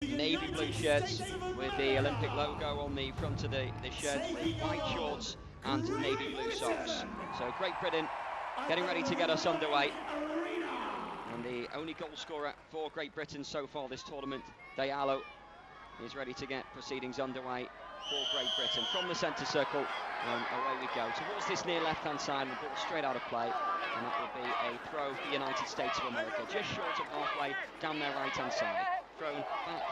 navy blue shirts with the Olympic logo on the front of the shirts, with white shorts and navy blue socks. So Great Britain getting ready to get us underway. And the only goal scorer for Great Britain so far this tournament, Diallo, is ready to get proceedings underway for Great Britain. From the centre circle, away we go. Towards this near left-hand side, and the ball straight out of play. And that will be a throw for the United States of America. Just short of halfway down their right-hand side. Thrown back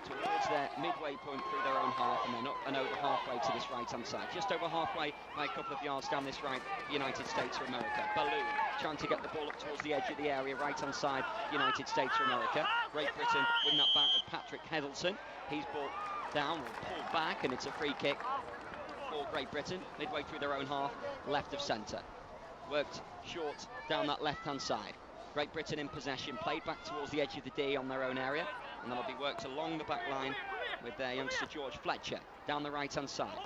towards their midway point through their own half, and then up and over halfway to this right-hand side. Just over halfway by a couple of yards down this right, United States of America. Baloo trying to get the ball up towards the edge of the area, right-hand side, United States of America. Great Britain win that back with Patrick Heselton. He's brought down or pulled back, and it's a free kick for Great Britain, midway through their own half, left of centre. Worked short down that left-hand side. Great Britain in possession, played back towards the edge of the D on their own area, and that'll be worked along the back line with their youngster George Fletcher down the right-hand side.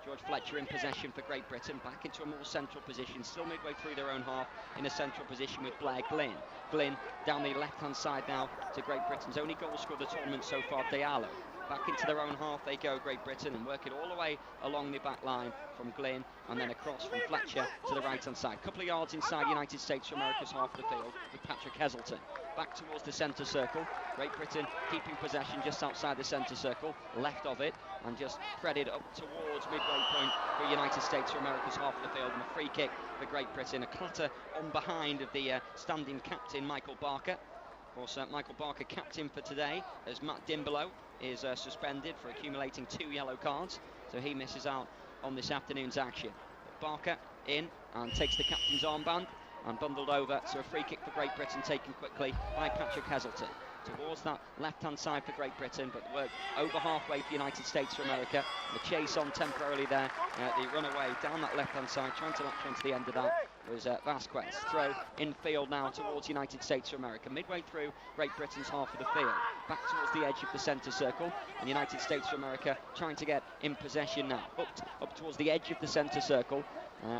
George Fletcher in possession for Great Britain, back into a more central position, still midway through their own half in a central position with Blair Glynn. Glynn down the left-hand side now to Great Britain's only goal scorer of the tournament so far, Diallo. Back into their own half they go, Great Britain, and work it all the way along the back line from Glynn and then across from Fletcher to the right-hand side. A couple of yards inside United States of America's half of the field with Patrick Heselton. Back towards the centre circle. Great Britain keeping possession just outside the centre circle, left of it, and just threaded up towards midway point for United States of America's half of the field, and a free kick for Great Britain. A clatter on behind of the standing captain, Michael Barker. Of course, Michael Barker captain for today, as Matt Dimbelow is suspended for accumulating 2 yellow cards, so he misses out on this afternoon's action. But Barker in and takes the captain's armband and bundled over, so a free kick for Great Britain taken quickly by Patrick Heselton. Towards that left-hand side for Great Britain, but work over halfway for United States of America. The chase on temporarily there, the runaway down that left-hand side, trying to latch onto the end of that was Vasquez. Throw infield now towards United States of America, midway through Great Britain's half of the field. Back towards the edge of the centre circle, and United States of America trying to get in possession now. Up towards the edge of the centre circle,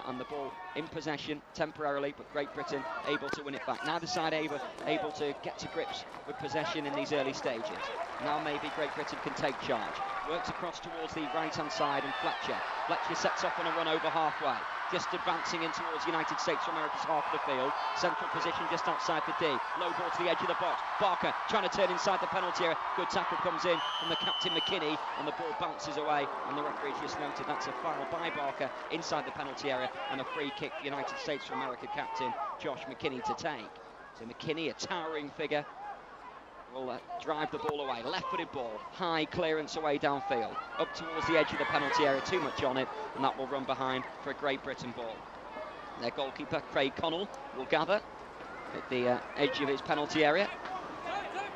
and the ball in possession temporarily, but Great Britain able to win it back. Neither side able to get to grips with possession in these early stages. Now maybe Great Britain can take charge. Works across towards the right-hand side, and Fletcher sets off on a run over halfway. Just advancing in towards United States of America's half of the field. Central position just outside the D. Low ball to the edge of the box. Barker trying to turn inside the penalty area. Good tackle comes in from the captain McKinney, and the ball bounces away. And the referee just noted that's a foul by Barker inside the penalty area, and a free kick for United States of America captain Josh McKinney to take. So McKinney, a towering figure, will drive the ball away. Left-footed ball, high clearance away downfield, up towards the edge of the penalty area, too much on it, and that will run behind for a Great Britain ball. Their goalkeeper, Craig Connell, will gather at the edge of his penalty area.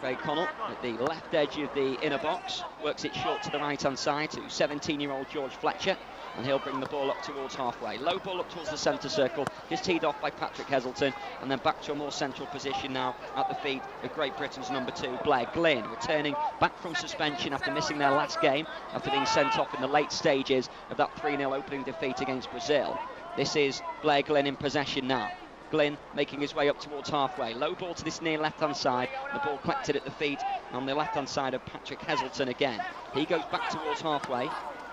Craig Connell at the left edge of the inner box, works it short to the right-hand side to 17-year-old George Fletcher, and he'll bring the ball up towards halfway. Low ball up towards the centre circle, just teed off by Patrick Heselton, and then back to a more central position now at the feet of Great Britain's number 2, Blair Glynn, returning back from suspension after missing their last game, after being sent off in the late stages of that 3-0 opening defeat against Brazil. This is Blair Glynn in possession now. Glynn making his way up towards halfway. Low ball to this near left-hand side. The ball collected at the feet on the left-hand side of Patrick Heselton again. He goes back towards halfway.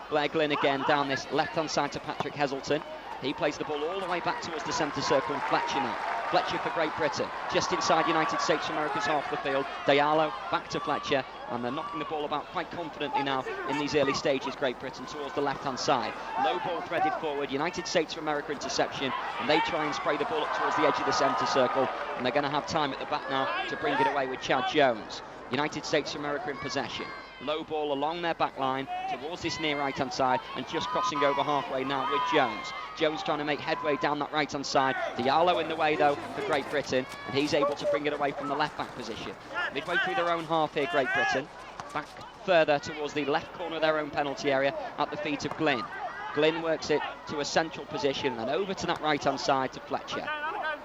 Blair Glynn again down this left-hand side to Patrick Heselton. He plays the ball all the way back towards the centre circle, and Fletcher now. Fletcher for Great Britain, just inside United States of America's half of the field. Diallo back to Fletcher, and they're knocking the ball about quite confidently now in these early stages, Great Britain, towards the left-hand side. Low ball threaded forward, United States of America interception, and they try and spray the ball up towards the edge of the centre circle, and they're going to have time at the back now to bring it away with Chad Jones. United States of America in possession. Low ball along their back line towards this near right-hand side, and just crossing over halfway now with Jones. Jones trying to make headway down that right-hand side. Diallo in the way though for Great Britain, and he's able to bring it away from the left-back position. Midway through their own half here, Great Britain. Back further towards the left corner of their own penalty area at the feet of Glynn. Glynn works it to a central position and over to that right-hand side to Fletcher.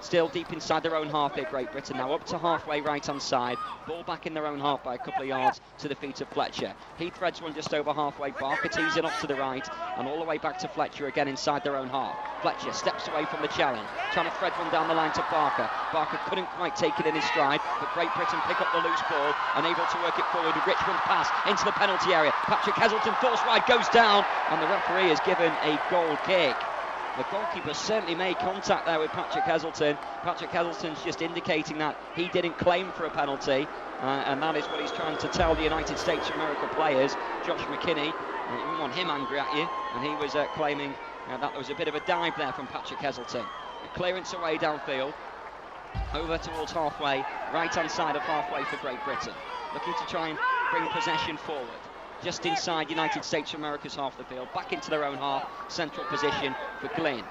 Still deep inside their own half here, Great Britain. Now up to halfway right-hand side. Ball back in their own half by a couple of yards to the feet of Fletcher. He threads one just over halfway. Barker tees it off to the right and all the way back to Fletcher again inside their own half. Fletcher steps away from the challenge, trying to thread one down the line to Barker. Barker couldn't quite take it in his stride, but Great Britain pick up the loose ball, unable to work it forward. Richmond pass into the penalty area. Patrick Heselton forced wide, goes down, and the referee has given a goal kick. The goalkeeper certainly made contact there with Patrick Heselton. Patrick Heselton's just indicating that he didn't claim for a penalty, and that is what he's trying to tell the United States of America players. Josh McKinney, you wouldn't want him angry at you, and he was claiming that there was a bit of a dive there from Patrick Heselton. A clearance away downfield, over towards halfway, right-hand side of halfway for Great Britain. Looking to try and bring possession forward. Just inside United States of America's half of the field, back into their own half, central position for Glynn.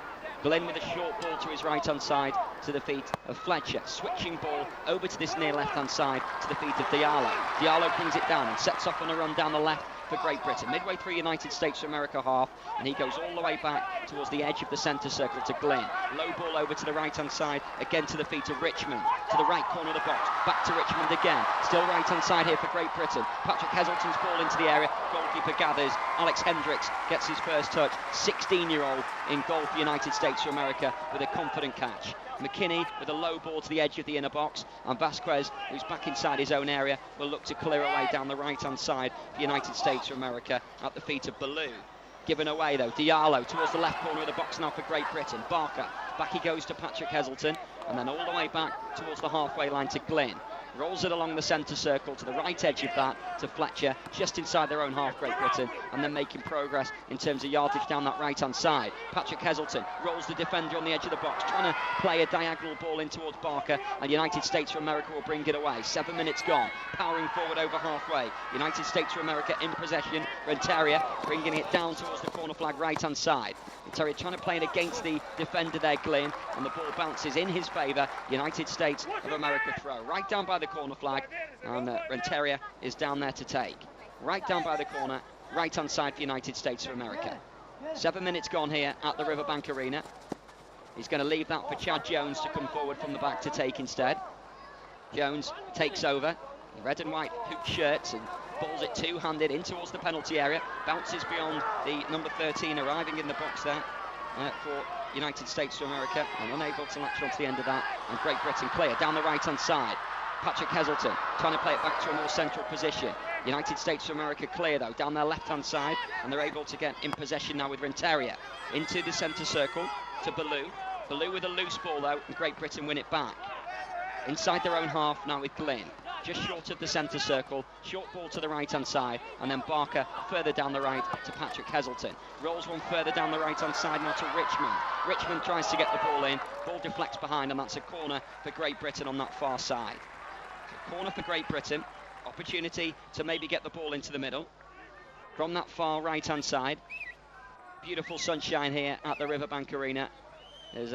Glynn with a short ball to his right-hand side, to the feet of Fletcher. Switching ball over to this near left-hand side, to the feet of Diallo. Diallo brings it down and sets off on a run down the left for Great Britain. Midway through United States of America half, and he goes all the way back towards the edge of the centre circle to Glynn. Low ball over to the right-hand side, again to the feet of Richmond. To the right corner of the box, back to Richmond again. Still right-hand side here for Great Britain. Patrick Heselton's ball into the area. Goalkeeper gathers. Alex Hendricks gets his first touch. 16-year-old in goal for United States of America with a confident catch. McKinney with a low ball to the edge of the inner box, and Vasquez, who's back inside his own area, will look to clear away down the right-hand side for United States of America at the feet of Ballou. Given away though, Diallo towards the left corner of the box now for Great Britain. Barker, back he goes to Patrick Heselton, and then all the way back towards the halfway line to Glynn. Rolls it along the centre circle to the right edge of that to Fletcher, just inside their own half, Great Britain, and then making progress in terms of yardage down that right-hand side. Patrick Heselton rolls the defender on the edge of the box, trying to play a diagonal ball in towards Barker, and United States of America will bring it away. 7 minutes gone, powering forward over halfway. United States of America in possession. Renteria bringing it down towards the corner flag right-hand side. Renteria trying to play it against the defender there, Glynn, and the ball bounces in his favour. United States of America throw right down by the corner flag, and Renteria is down there to take. Right down by the corner, right-hand side for United States of America. 7 minutes gone here at the Riverbank Arena. He's going to leave that for Chad Jones to come forward from the back to take instead. Jones takes over, the red and white hoop shirts, and balls it two-handed in towards the penalty area. Bounces beyond the number 13 arriving in the box there for United States of America, and unable to latch on to the end of that. And Great Britain clear down the right-hand side. Patrick Heselton trying to play it back to a more central position. United States of America clear though down their left-hand side, and they're able to get in possession now with Renteria. Into the centre circle to Ballou. Ballou with a loose ball though, and Great Britain win it back. Inside their own half now with Glynn. Just short of the centre circle, short ball to the right-hand side, and then Barker further down the right to Patrick Heselton. Rolls one further down the right-hand side now to Richmond. Richmond tries to get the ball in, ball deflects behind, and that's a corner for Great Britain on that far side. So corner for Great Britain, opportunity to maybe get the ball into the middle. From that far right-hand side, beautiful sunshine here at the Riverbank Arena. Has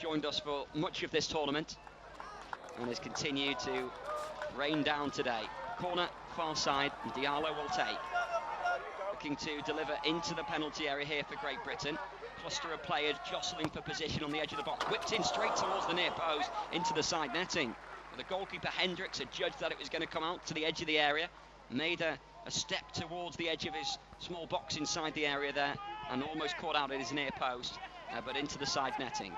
joined us for much of this tournament, and has continued to rain down today. Corner, far side, and Diallo will take. Looking to deliver into the penalty area here for Great Britain. Cluster of players jostling for position on the edge of the box. Whipped in straight towards the near post, into the side netting. But the goalkeeper Hendricks had judged that it was going to come out to the edge of the area. Made a step towards the edge of his small box inside the area there, and almost caught out at his near post, but into the side netting.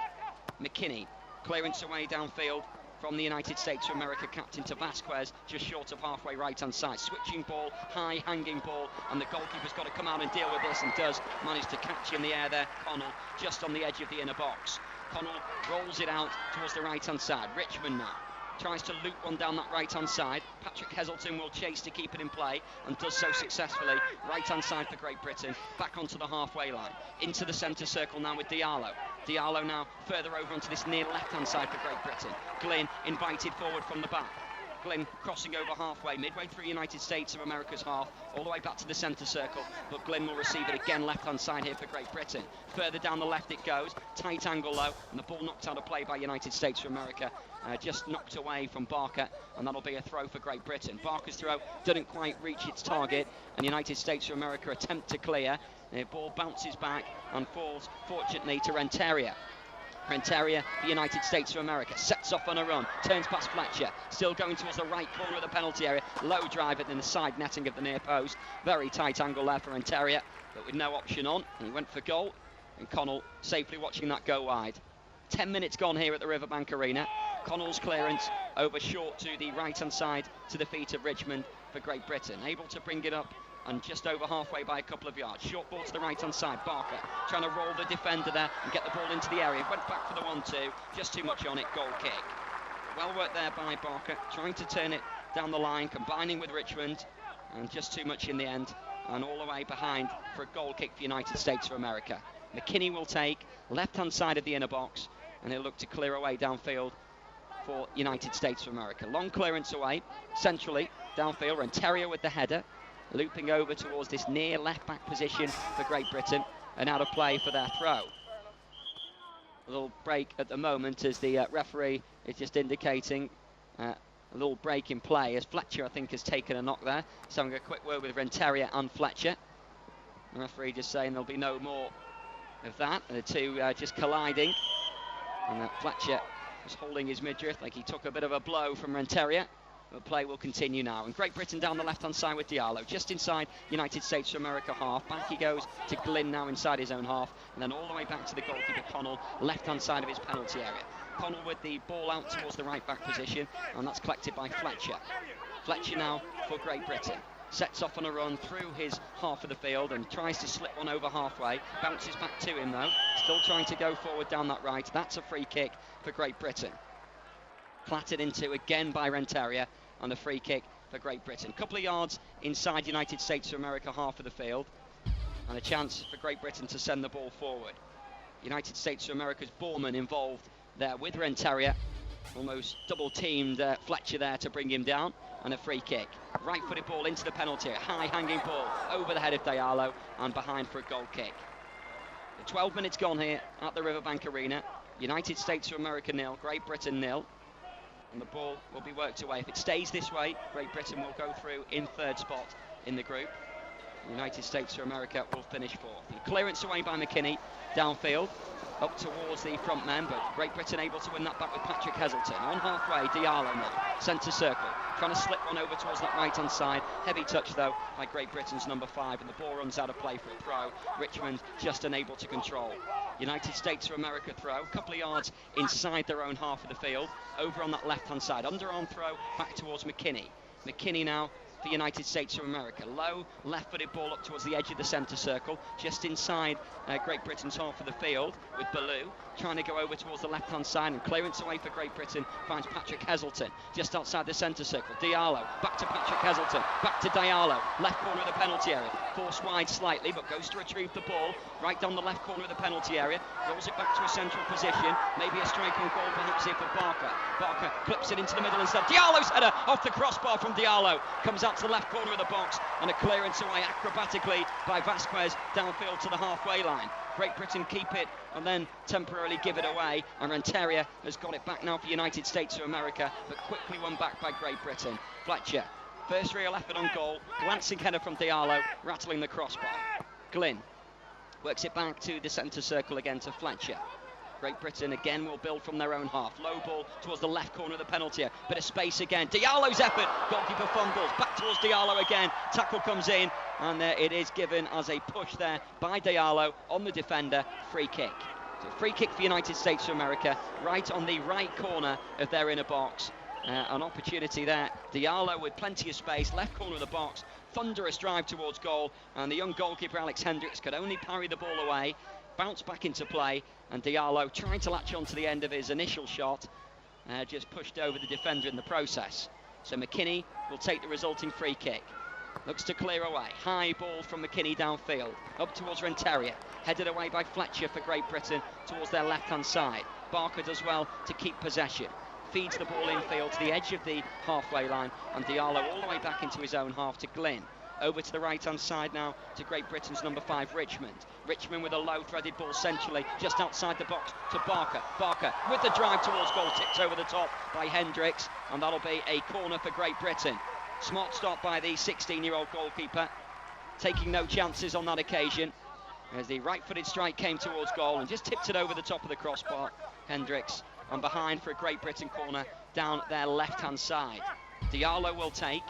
McKinney, clearance away downfield from the United States of America captain to Vasquez, just short of halfway right-hand side. Switching ball, high hanging ball, and the goalkeeper's got to come out and deal with this, and does manage to catch in the air there, Connell, just on the edge of the inner box. Connell rolls it out towards the right-hand side. Richmond now tries to loop one down that right-hand side. Patrick Heselton will chase to keep it in play, and does so successfully. Right-hand side for Great Britain, back onto the halfway line. Into the centre circle now with Diallo. Diallo now further over onto this near left-hand side for Great Britain. Glynn invited forward from the back. Glynn crossing over halfway, midway through United States of America's half, all the way back to the centre circle, but Glynn will receive it again left-hand side here for Great Britain. Further down the left it goes, tight angle though, and the ball knocked out of play by United States of America, just knocked away from Barker, and that'll be a throw for Great Britain. Barker's throw didn't quite reach its target, and United States of America attempt to clear. The ball bounces back and falls, fortunately, to Renteria. Renteria, the United States of America, sets off on a run, turns past Fletcher, still going towards the right corner of the penalty area, low drive in the side netting of the near post, very tight angle there for Renteria, but with no option on, and he went for goal, and Connell safely watching that go wide. 10 minutes gone here at the Riverbank Arena. Connell's clearance over short to the right hand side to the feet of Richmond for Great Britain, able to bring it up and just over halfway by a couple of yards. Short ball to the right hand side. Barker trying to roll the defender there and get the ball into the area. Went back for the 1-2, just too much on it. Goal kick. Well worked there by Barker, trying to turn it down the line, combining with Richmond, and just too much in the end, and all the way behind for a goal kick for United States of America. McKinney will take left hand side of the inner box, and he'll look to clear away downfield for United States of America. Long clearance away centrally downfield. Renteria with the header, looping over towards this near left back position for Great Britain, and out of play for their throw. A little break at the moment as the referee is just indicating a little break in play, as Fletcher I think has taken a knock there. So having a quick word with Renteria and Fletcher. The referee just saying there'll be no more of that, and the two just colliding, and Fletcher was holding his midriff like he took a bit of a blow from Renteria. But play will continue now, and Great Britain down the left-hand side with Diallo, just inside United States of America half. Back he goes to Glynn now inside his own half, and then all the way back to the goalkeeper Connell, left-hand side of his penalty area. Connell with the ball out towards the right-back position, and that's collected by Fletcher. Fletcher now for Great Britain. Sets off on a run through his half of the field and tries to slip one over halfway. Bounces back to him though, still trying to go forward down that right. That's a free kick for Great Britain. Clattered into again by Renteria, and the free kick for Great Britain. Couple of yards inside United States of America half of the field, and a chance for Great Britain to send the ball forward. United States of America's Borman involved there with Renteria, almost double teamed Fletcher there to bring him down, and a free kick. Right footed ball into the penalty area, high hanging ball over the head of Diallo and behind for a goal kick. The 12 minutes gone here at the Riverbank Arena. United States of America 0, Great Britain 0. And the ball will be worked away. If it stays this way, Great Britain will go through in third spot in the group. United States of America will finish fourth. And clearance away by McKinney, downfield, up towards the front men, but Great Britain able to win that back with Patrick Heselton. On halfway, Diallo now, centre circle, trying to slip one over towards that right-hand side. Heavy touch, though, by Great Britain's number 5, and the ball runs out of play for a throw. Richmond just unable to control. United States of America throw, a couple of yards inside their own half of the field, over on that left-hand side. Underarm throw back towards McKinney. McKinney now for United States of America. Low left-footed ball up towards the edge of the centre circle, just inside Great Britain's half of the field, with Ballou trying to go over towards the left-hand side, and clearance away for Great Britain finds Patrick Heselton just outside the centre circle. Diallo back to Patrick Heselton, back to Diallo, left corner of the penalty area, forced wide slightly, but goes to retrieve the ball right down the left corner of the penalty area, rolls it back to a central position, maybe a strike on goal perhaps here for Barker. Barker clips it into the middle instead. Diallo's header off the crossbar from Diallo comes out to the left corner of the box, and a clearance away acrobatically by Vasquez downfield to the halfway line. Great Britain keep it and then temporarily give it away, and Renteria has got it back now for United States of America, but quickly won back by Great Britain. Fletcher, first real effort on goal, glancing header from Diallo, rattling the crossbar. Glynn works it back to the centre circle again to Fletcher. Great Britain again will build from their own half. Low ball towards the left corner of the penalty area. Bit of space again. Diallo's effort. Goalkeeper fumbles. Back towards Diallo again. Tackle comes in. And it is given as a push there by Diallo on the defender. Free kick. So free kick for United States of America. Right on the right corner of their inner box. An opportunity there. Diallo with plenty of space. Left corner of the box. Thunderous drive towards goal. And the young goalkeeper Alex Hendricks could only parry the ball away. Bounce back into play, and Diallo trying to latch on to the end of his initial shot, just pushed over the defender in the process. So McKinney will take the resulting free kick. Looks to clear away. High ball from McKinney downfield, up towards Renteria. Headed away by Fletcher for Great Britain towards their left-hand side. Barker does well to keep possession. Feeds the ball infield to the edge of the halfway line, and Diallo all the way back into his own half to Glynn. Over to the right-hand side now to Great Britain's number 5, Richmond. Richmond with a low-threaded ball centrally, just outside the box to Barker. Barker with the drive towards goal, tipped over the top by Hendricks, and that'll be a corner for Great Britain. Smart stop by the 16-year-old goalkeeper, taking no chances on that occasion. as the right-footed strike came towards goal and just tipped it over the top of the crossbar. Hendricks on behind for a Great Britain corner down their left-hand side. Diallo will take.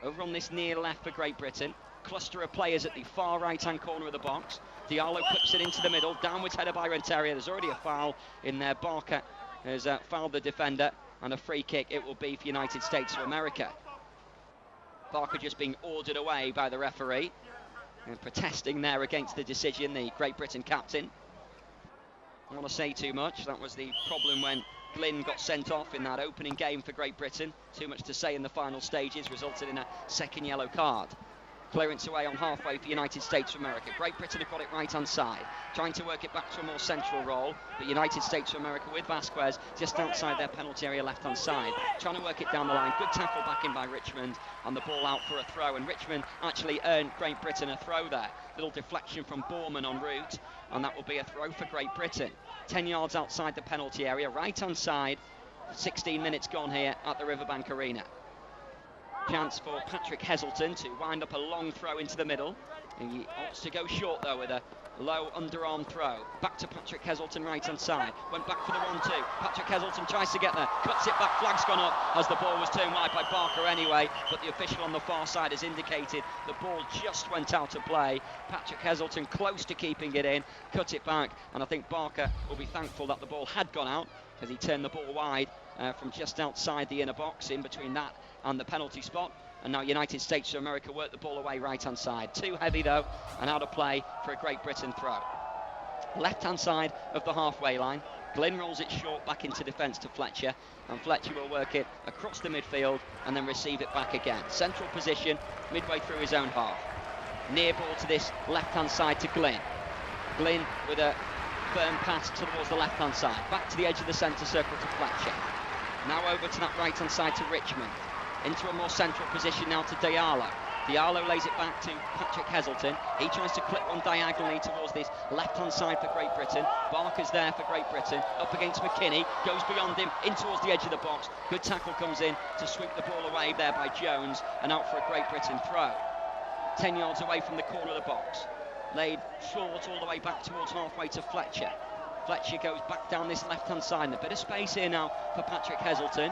Over on this near left for Great Britain. Cluster of players at the far right-hand corner of the box. Diallo clips it into the middle. Downwards header by Renteria. There's already a foul in there. Barker has fouled the defender, and a free kick it will be for United States of America. Barker just being ordered away by the referee and protesting there against the decision, the Great Britain captain. I don't want to say too much. That was the problem when Glynn got sent off in that opening game for Great Britain. Too much to say in the final stages, resulted in a second yellow card. Clearance away on halfway for United States of America. Great Britain have got it right hand side, trying to work it back to a more central role, but United States of America with Vasquez just outside their penalty area left hand side, trying to work it down the line. Good tackle back in by Richmond, and the ball out for a throw, and Richmond actually earned Great Britain a throw there. Little deflection from Borman en route, and that will be a throw for Great Britain. 10 yards outside the penalty area, right hand side. 16 minutes gone here at the Riverbank Arena. Chance for Patrick Heselton to wind up a long throw into the middle. He opts to go short though with a low underarm throw. Back to Patrick Heselton, right hand side. Went back for the 1-2. Patrick Heselton tries to get there, cuts it back, flag's gone up as the ball was turned wide by Barker anyway, but the official on the far side has indicated the ball just went out of play. Patrick Heselton close to keeping it in, cut it back, and I think Barker will be thankful that the ball had gone out, because he turned the ball wide from just outside the inner box, in between that and the penalty spot. And now United States of America work the ball away right hand side. Too heavy though, and out of play for a Great Britain throw. Left hand side of the halfway line. Glynn rolls it short back into defence to Fletcher, and Fletcher will work it across the midfield and then receive it back again. Central position, midway through his own half. Near ball to this left hand side to Glynn. Glynn with a firm pass towards the left hand side. Back to the edge of the centre circle to Fletcher. Now over to that right hand side to Richmond. Into a more central position now to Diallo. Diallo lays it back to Patrick Heselton. He tries to clip one diagonally towards this left-hand side for Great Britain. Barker's there for Great Britain. Up against McKinney. Goes beyond him, in towards the edge of the box. Good tackle comes in to sweep the ball away there by Jones, and out for a Great Britain throw. 10 yards away from the corner of the box. Laid short all the way back towards halfway to Fletcher. Fletcher goes back down this left-hand side. And a bit of space here now for Patrick Heselton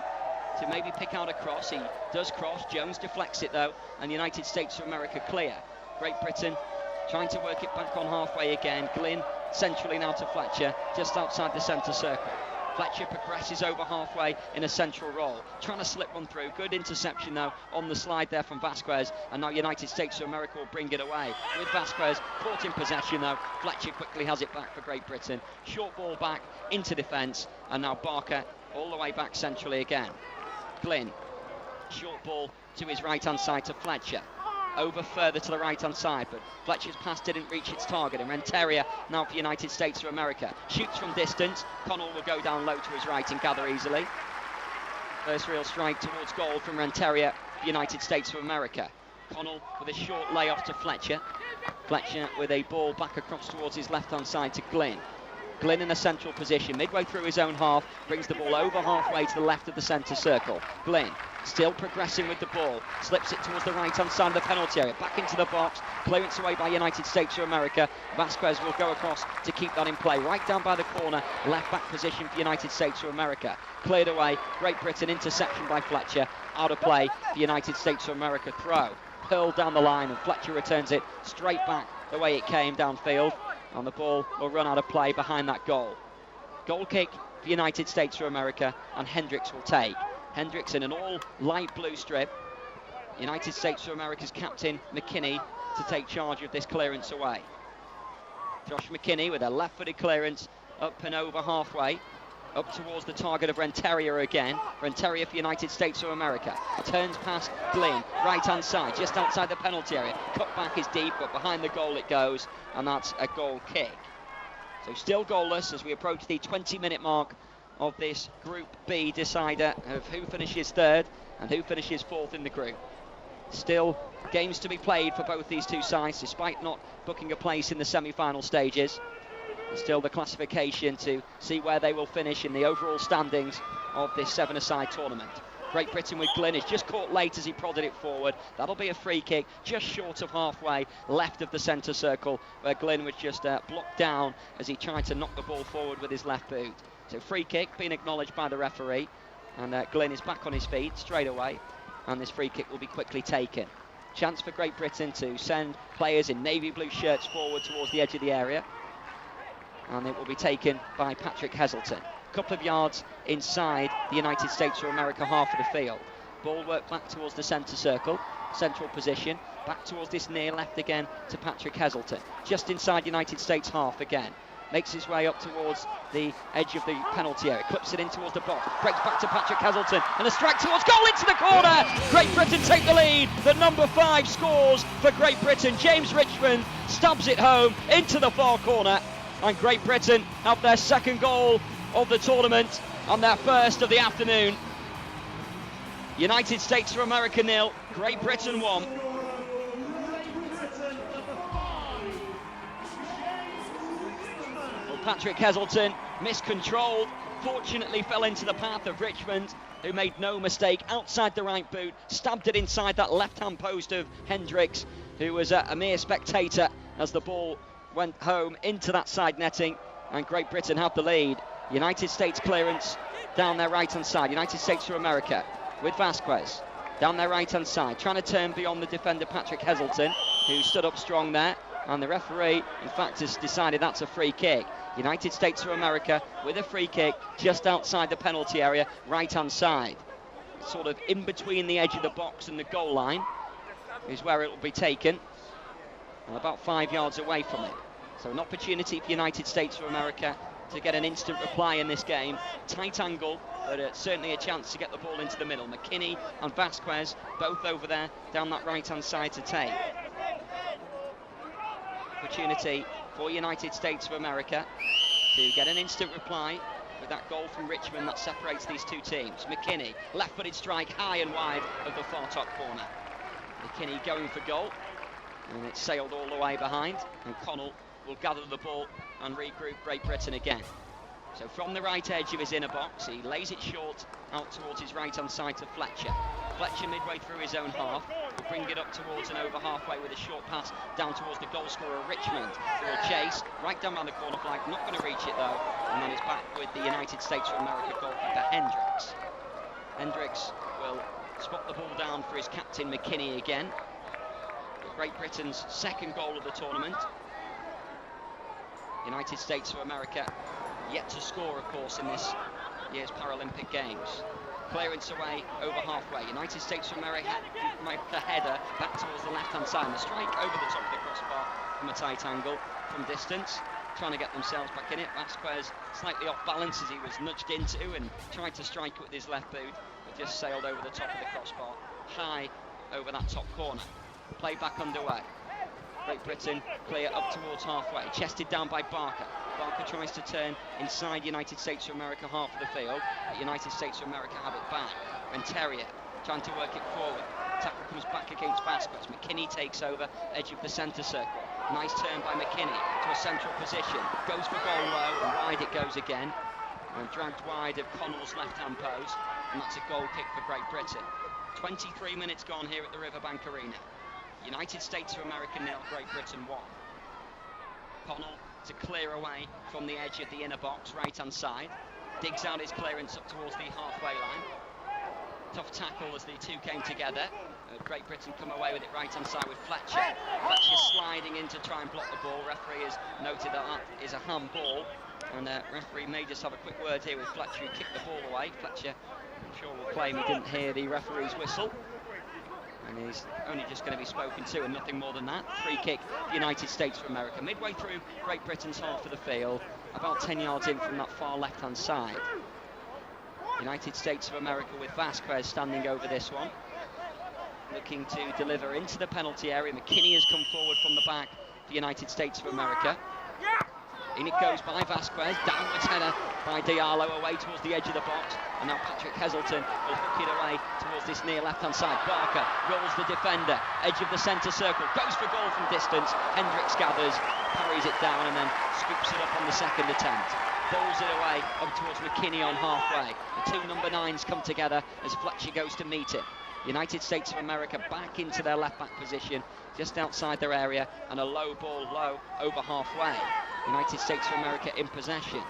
to maybe pick out a cross. He does cross. Jones deflects it though, and United States of America clear. Great Britain trying to work it back on halfway again. Glynn centrally now to Fletcher, just outside the centre circle. Fletcher progresses over halfway in a central role, trying to slip one through. Good interception though on the slide there from Vasquez, and now United States of America will bring it away. With Vasquez caught in possession though, Fletcher quickly has it back for Great Britain. Short ball back into defence, and now Barker all the way back centrally again. Glynn, short ball to his right hand side to Fletcher. Over further to the right hand side, but Fletcher's pass didn't reach its target, and Renteria now for United States of America. Shoots from distance. Connell will go down low to his right and gather easily. First real strike towards goal from Renteria for United States of America. Connell with a short layoff to Fletcher. Fletcher with a ball back across towards his left hand side to Glynn. Glynn in a central position, midway through his own half, brings the ball over halfway to the left of the centre circle. Glynn still progressing with the ball, slips it towards the right hand side of the penalty area, back into the box, clearance away by United States of America. Vasquez will go across to keep that in play, right down by the corner, left back position for United States of America. Cleared away, Great Britain, interception by Fletcher, out of play, the United States of America throw. Hurled down the line, and Fletcher returns it straight back the way it came downfield. And the ball will run out of play behind that goal. Goal kick for United States of America, and Hendricks will take. Hendricks in an all light blue strip. United States of America's captain McKinney to take charge of this clearance away. Josh McKinney with a left-footed clearance up and over halfway, up towards the target of Renteria again. Renteria for United States of America. Turns past Glynn, right hand side, just outside the penalty area. Cut back is deep, but behind the goal it goes, and that's a goal kick. So still goalless as we approach the 20-minute mark of this Group B decider of who finishes third and who finishes fourth in the group. Still games to be played for both these two sides, despite not booking a place in the semi-final stages. Still the classification to see where they will finish in the overall standings of this 7-a-side tournament. Great Britain with Glynn is just caught late as he prodded it forward. That'll be a free kick just short of halfway left of the centre circle, where Glynn was just blocked down as he tried to knock the ball forward with his left boot. So free kick being acknowledged by the referee, and Glynn is back on his feet straight away, and this free kick will be quickly taken. Chance for Great Britain to send players in navy blue shirts forward towards the edge of the area, and it will be taken by Patrick Heselton. A couple of yards inside the United States of America half of the field. Ball worked back towards the centre circle, central position, back towards this near left again to Patrick Heselton. Just inside United States half again. Makes his way up towards the edge of the penalty area, clips it in towards the box, breaks back to Patrick Heselton, and a strike towards goal into the corner. Great Britain take the lead. The number 5 scores for Great Britain. James Richmond stabs it home into the far corner, and Great Britain have their second goal of the tournament and their first of the afternoon. United States of America 0, Great Britain 1. Patrick Heselton miscontrolled, fortunately fell into the path of Richmond, who made no mistake outside the right boot, stabbed it inside that left-hand post of Hendricks, who was a mere spectator as the ball went home into that side netting, and Great Britain have the lead. United States clearance down their right-hand side. United States of America with Vasquez down their right-hand side, trying to turn beyond the defender Patrick Heselton, who stood up strong there, and the referee, in fact, has decided that's a free kick. United States of America with a free kick just outside the penalty area, right-hand side. Sort of in between the edge of the box and the goal line is where it will be taken, and about 5 yards away from it. So an opportunity for United States of America to get an instant reply in this game. Tight angle, but certainly a chance to get the ball into the middle. McKinney and Vasquez both over there down that right-hand side to take. Opportunity for United States of America to get an instant reply with that goal from Richmond that separates these two teams. McKinney, left-footed strike high and wide of the far top corner. McKinney going for goal, and it's sailed all the way behind, and Connell will gather the ball and regroup Great Britain again. So from the right edge of his inner box, he lays it short out towards his right-hand side to Fletcher. Fletcher midway through his own half will bring it up towards and over halfway with a short pass down towards the goal scorer Richmond, who will chase right down around the corner flag, not going to reach it though, and then it's back with the United States of America goalkeeper Hendricks. Hendricks will spot the ball down for his captain McKinney again. Great Britain's second goal of the tournament. United States of America yet to score, of course, in this year's Paralympic Games. Clearance away over halfway. United States of America header back towards the left-hand side. And the strike over the top of the crossbar from a tight angle from distance. Trying to get themselves back in it. Vasquez slightly off balance as he was nudged into and tried to strike it with his left boot, but just sailed over the top of the crossbar, high over that top corner. Play back underway. Great Britain clear up towards halfway, chested down by Barker. Barker tries to turn inside United States of America half of the field, but United States of America have it back. And Terrier trying to work it forward. Tackle comes back against Vasquez. McKinney takes over, edge of the centre circle. Nice turn by McKinney to a central position. Goes for goal low, and wide it goes again. And dragged wide of Connell's left-hand post, and that's a goal kick for Great Britain. 23 minutes gone here at the Riverbank Arena. United States of America 0, Great Britain 1. Connell to clear away from the edge of the inner box, right-hand side. Digs out his clearance up towards the halfway line. Tough tackle as the two came together. Great Britain come away with it right-hand side with Fletcher. Fletcher sliding in to try and block the ball. Referee has noted that that is a handball. And referee may just have a quick word here with Fletcher, who kicked the ball away. Fletcher, I'm sure, will claim he didn't hear the referee's whistle. And he's only just going to be spoken to and nothing more than that. Free kick for United States of America. Midway through Great Britain's half of the field, about 10 yards in from that far left-hand side. United States of America with Vasquez standing over this one, looking to deliver into the penalty area. McKinney has come forward from the back for United States of America. In it goes by Vasquez, downwards header by Diallo away towards the edge of the box, and now Patrick Heselton will hook it away towards this near left-hand side. Barker rolls the defender, edge of the centre circle, goes for goal from distance. Hendricks gathers, parries it down, and then scoops it up on the second attempt. Balls it away up towards McKinney on halfway. The two number 9s come together as Fletcher goes to meet it. United States of America back into their left back position, just outside their area, and a low ball low over halfway. United States of America in possession,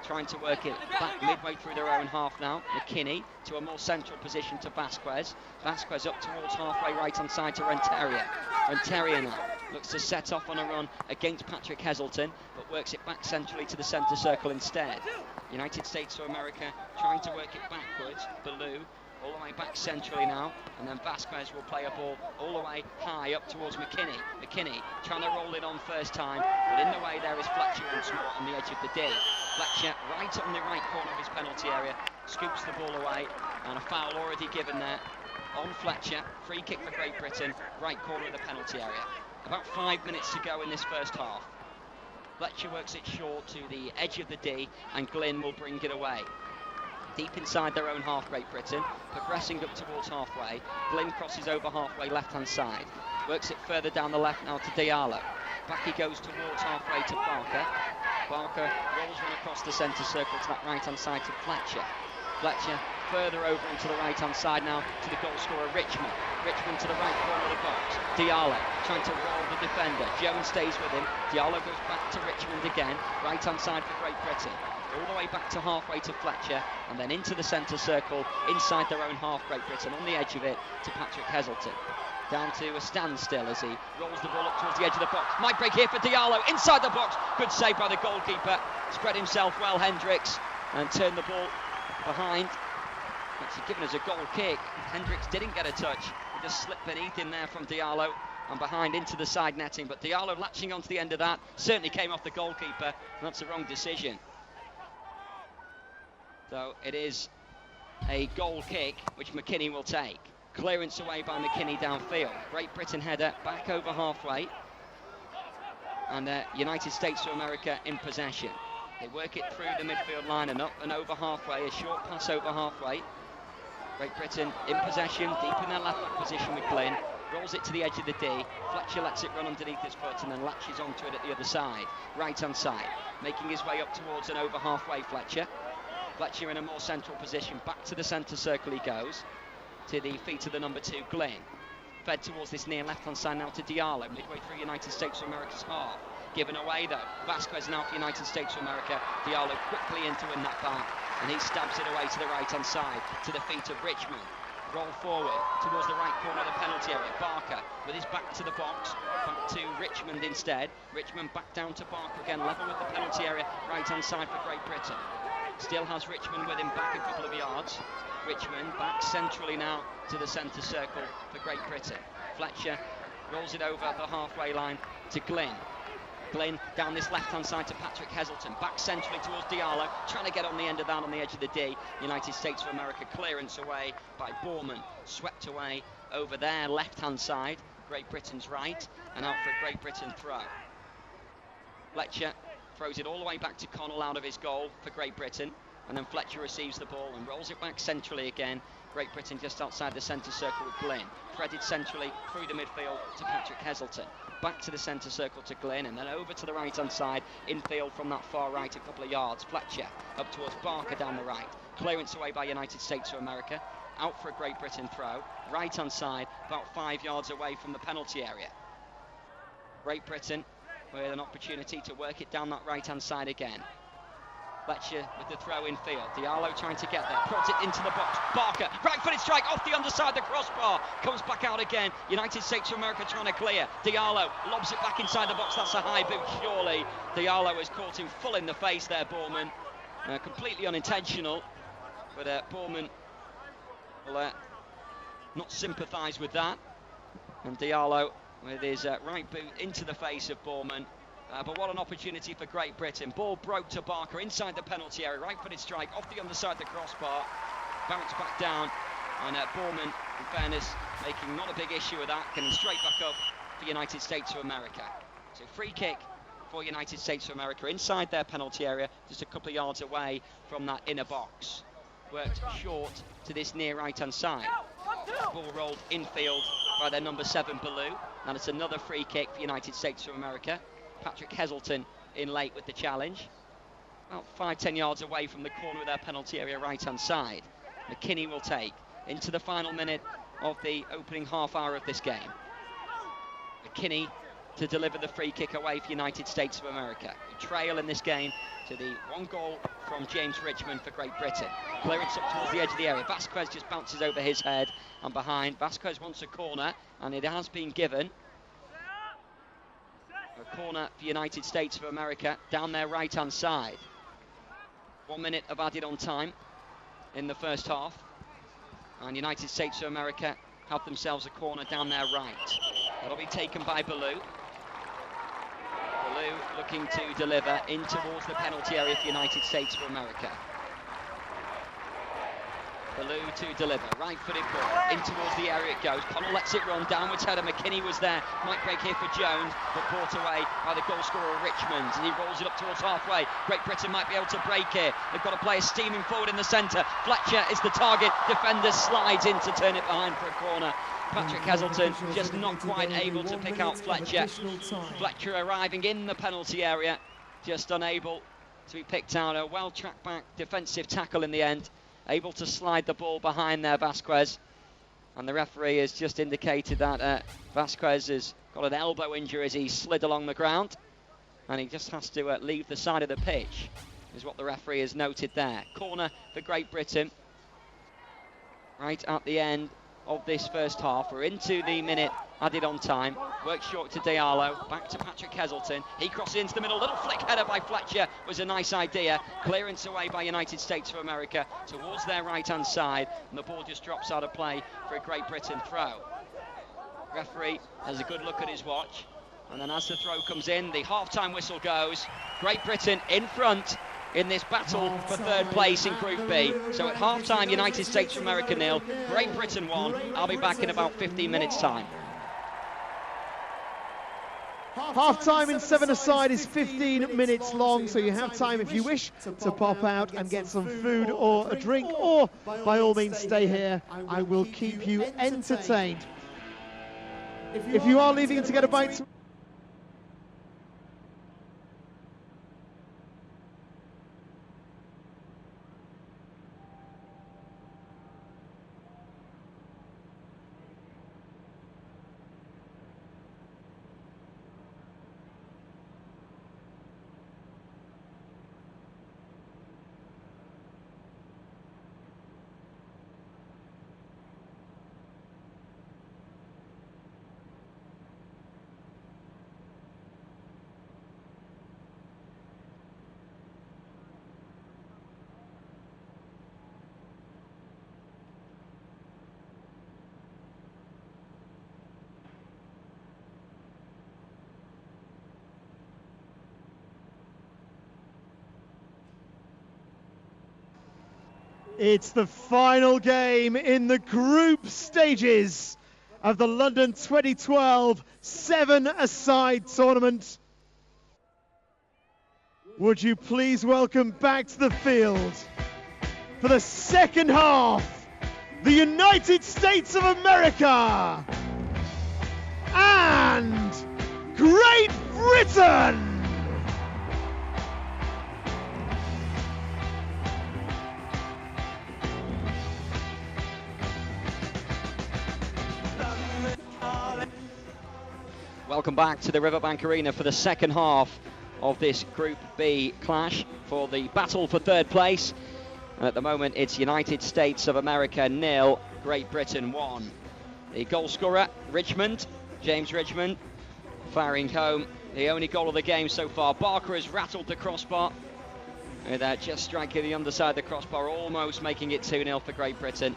trying to work it back midway through their own half now. McKinney to a more central position to Vasquez. Vasquez up towards halfway right hand side to Renteria. Renteria now looks to set off on a run against Patrick Heselton, but works it back centrally to the centre circle instead. United States of America trying to work it backwards. Ballou all the way back centrally now, and then Vasquez will play a ball all the way high up towards McKinney. McKinney trying to roll it on first time, but in the way there is Fletcher once more on the edge of the D. Fletcher right on the right corner of his penalty area, scoops the ball away, and a foul already given there on Fletcher. Free kick for Great Britain, right corner of the penalty area. About 5 minutes to go in this first half. Fletcher works it short to the edge of the D, and Glynn will bring it away. Deep inside their own half, Great Britain, progressing up towards halfway. Glynn crosses over halfway, left-hand side. Works it further down the left now to Diallo. Back he goes towards halfway to Barker. Barker rolls one across the centre circle to that right-hand side to Fletcher. Fletcher further over into the right-hand side now to the goal scorer Richmond. Richmond to the right corner of the box. Diallo trying to roll the defender. Jones stays with him. Diallo goes back to Richmond again. Right-hand side for Great Britain. All the way back to halfway to Fletcher, and then into the centre circle, inside their own half, Great Britain, on the edge of it to Patrick Heselton. Down to a standstill as he rolls the ball up towards the edge of the box. Might break here for Diallo, inside the box. Good save by the goalkeeper. Spread himself well, Hendricks, and turned the ball behind. Actually given us a goal kick. Hendricks didn't get a touch. He just slipped beneath him there from Diallo and behind into the side netting. But Diallo latching onto the end of that certainly came off the goalkeeper, and that's the wrong decision. So it is a goal kick, which McKinney will take. Clearance away by McKinney downfield. Great Britain header back over halfway. And United States of America in possession. They work it through the midfield line and up and over halfway. A short pass over halfway. Great Britain in possession, deep in their left back position with Glynn. Rolls it to the edge of the D. Fletcher lets it run underneath his foot and then latches onto it at the other side. Right hand side. Making his way up towards and over halfway, Fletcher. Fletcher in a more central position, back to the centre circle he goes, to the feet of the number 2, Glynn. Fed towards this near left-hand side now to Diallo, midway through United States of America's half. Given away though, Vasquez now for United States of America. Diallo quickly in to win that back, and he stabs it away to the right-hand side, to the feet of Richmond. Roll forward towards the right corner of the penalty area. Barker with his back to the box, back to Richmond instead. Richmond back down to Barker again, level with the penalty area, right-hand side for Great Britain. Still has Richmond with him back a couple of yards. Richmond back centrally now to the centre circle for Great Britain. Fletcher rolls it over the halfway line to Glynn. Glynn down this left-hand side to Patrick Heselton. Back centrally towards Diallo, trying to get on the end of that on the edge of the D. United States of America clearance away by Borman. Swept away over there, left-hand side. Great Britain's right, and out for a Great Britain throw. Fletcher throws it all the way back to Connell out of his goal for Great Britain, and then Fletcher receives the ball and rolls it back centrally again. Great Britain just outside the centre circle with Glynn. Threaded centrally through the midfield to Patrick Heselton. Back to the centre circle to Glynn, and then over to the right-hand side, infield from that far right a couple of yards. Fletcher up towards Barker down the right. Clearance away by United States of America. Out for a Great Britain throw. Right-hand side, about 5 yards away from the penalty area. Great Britain with an opportunity to work it down that right-hand side again. Fletcher with the throw in field. Diallo trying to get there. Prods it into the box. Barker, right-footed strike off the underside, the crossbar. Comes back out again. United States of America trying to clear. Diallo lobs it back inside the box. That's a high boot, surely. Diallo has caught him full in the face there, Borman. Completely unintentional. But Borman will not sympathise with that. And Diallo with his right boot into the face of Borman. But what an opportunity for Great Britain. Ball broke to Barker inside the penalty area. Right-footed strike off the underside of the crossbar. Bounced back down. And Borman, in fairness, making not a big issue of that. Getting straight back up for United States of America. So free kick for United States of America inside their penalty area. Just a couple of yards away from that inner box. Worked short to this near right-hand side. Ball rolled infield by their number 7, Ballou. And it's another free kick for United States of America. Patrick Heselton in late with the challenge. about 5-10 yards away from the corner of their penalty area right-hand side. McKinney will take into the final minute of the opening half hour of this game. McKinney to deliver the free kick away for United States of America, who trail in this game to the 1 goal from James Richmond for Great Britain. Clearance up towards the edge of the area. Vasquez just bounces over his head and behind. Vasquez wants a corner, and it has been given. A corner for United States of America down their right-hand side. 1 minute of added on time in the first half, and United States of America have themselves a corner down their right. That'll be taken by Ballou. Ballou looking to deliver in towards the penalty area for United States of America. Ballou to deliver, right-footed ball, in towards the area it goes. Connell lets it run, downwards header. McKinney was there, might break here for Jones, but caught away by the goal scorer Richmond, and he rolls it up towards halfway. Great Britain might be able to break here. They've got a player steaming forward in the centre. Fletcher is the target, defender slides in to turn it behind for a corner. Patrick Heselton just not quite able to pick out Fletcher. Fletcher arriving in the penalty area, just unable to be picked out. A well tracked back defensive tackle in the end, able to slide the ball behind there, Vasquez. And the referee has just indicated that Vasquez has got an elbow injury as he slid along the ground, and he just has to leave the side of the pitch, is what the referee has noted there. Corner for Great Britain right at the end of this first half. We're into the minute added on time. Work short to Diallo, back to Patrick Heselton. He crosses into the middle, little flick header by Fletcher was a nice idea. Clearance away by United States of America towards their right hand side, and the ball just drops out of play for a Great Britain throw. Referee has a good look at his watch, and then as the throw comes in, the half-time whistle goes. Great Britain in front in this battle for third place in Group B. So at half-time, United States of America 0, Great Britain 1. I'll be back in about 15 minutes' time. Half-time in 7-a-side is 15 minutes long, so you have time, if you wish, to pop out and get some food or a drink, or by all means stay here. I will keep you entertained. If you are leaving to get a bite to It's the final game in the group stages of the London 2012 7-a-side tournament. Would you please welcome back to the field for the second half, the United States of America and Great Britain! Welcome back to the Riverbank Arena for the second half of this Group B clash for the battle for third place. And at the moment it's United States of America 0, Great Britain 1. The goal scorer, Richmond, James Richmond, firing home the only goal of the game so far. Barker has rattled the crossbar with just striking the underside of the crossbar, almost making it 2-0 for Great Britain.